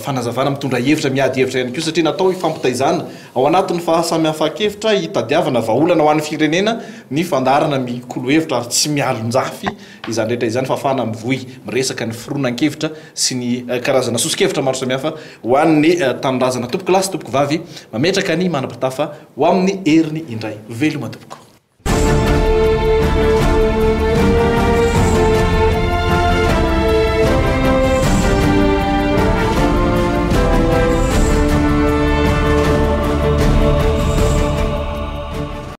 fanazavana mitondra hevitra miady hevitra ihany koa satria natao hifampitaizana ao anatin'ny fahasamihafakevitra hitadiavana vahaolana ho an'ny firenena ny fandarana mikolo hevitra ary tsy mialonjafy izany rehetra izany fa afahana mivoy miresaka ny foronan-kevitra sy ny karazana sosikevitra maro samihafa ho an'ny tanindrazana tompoko lasy tompoko vavy mametraka ny manam-pitafa ho amin'ny heriny indray veloma tompoko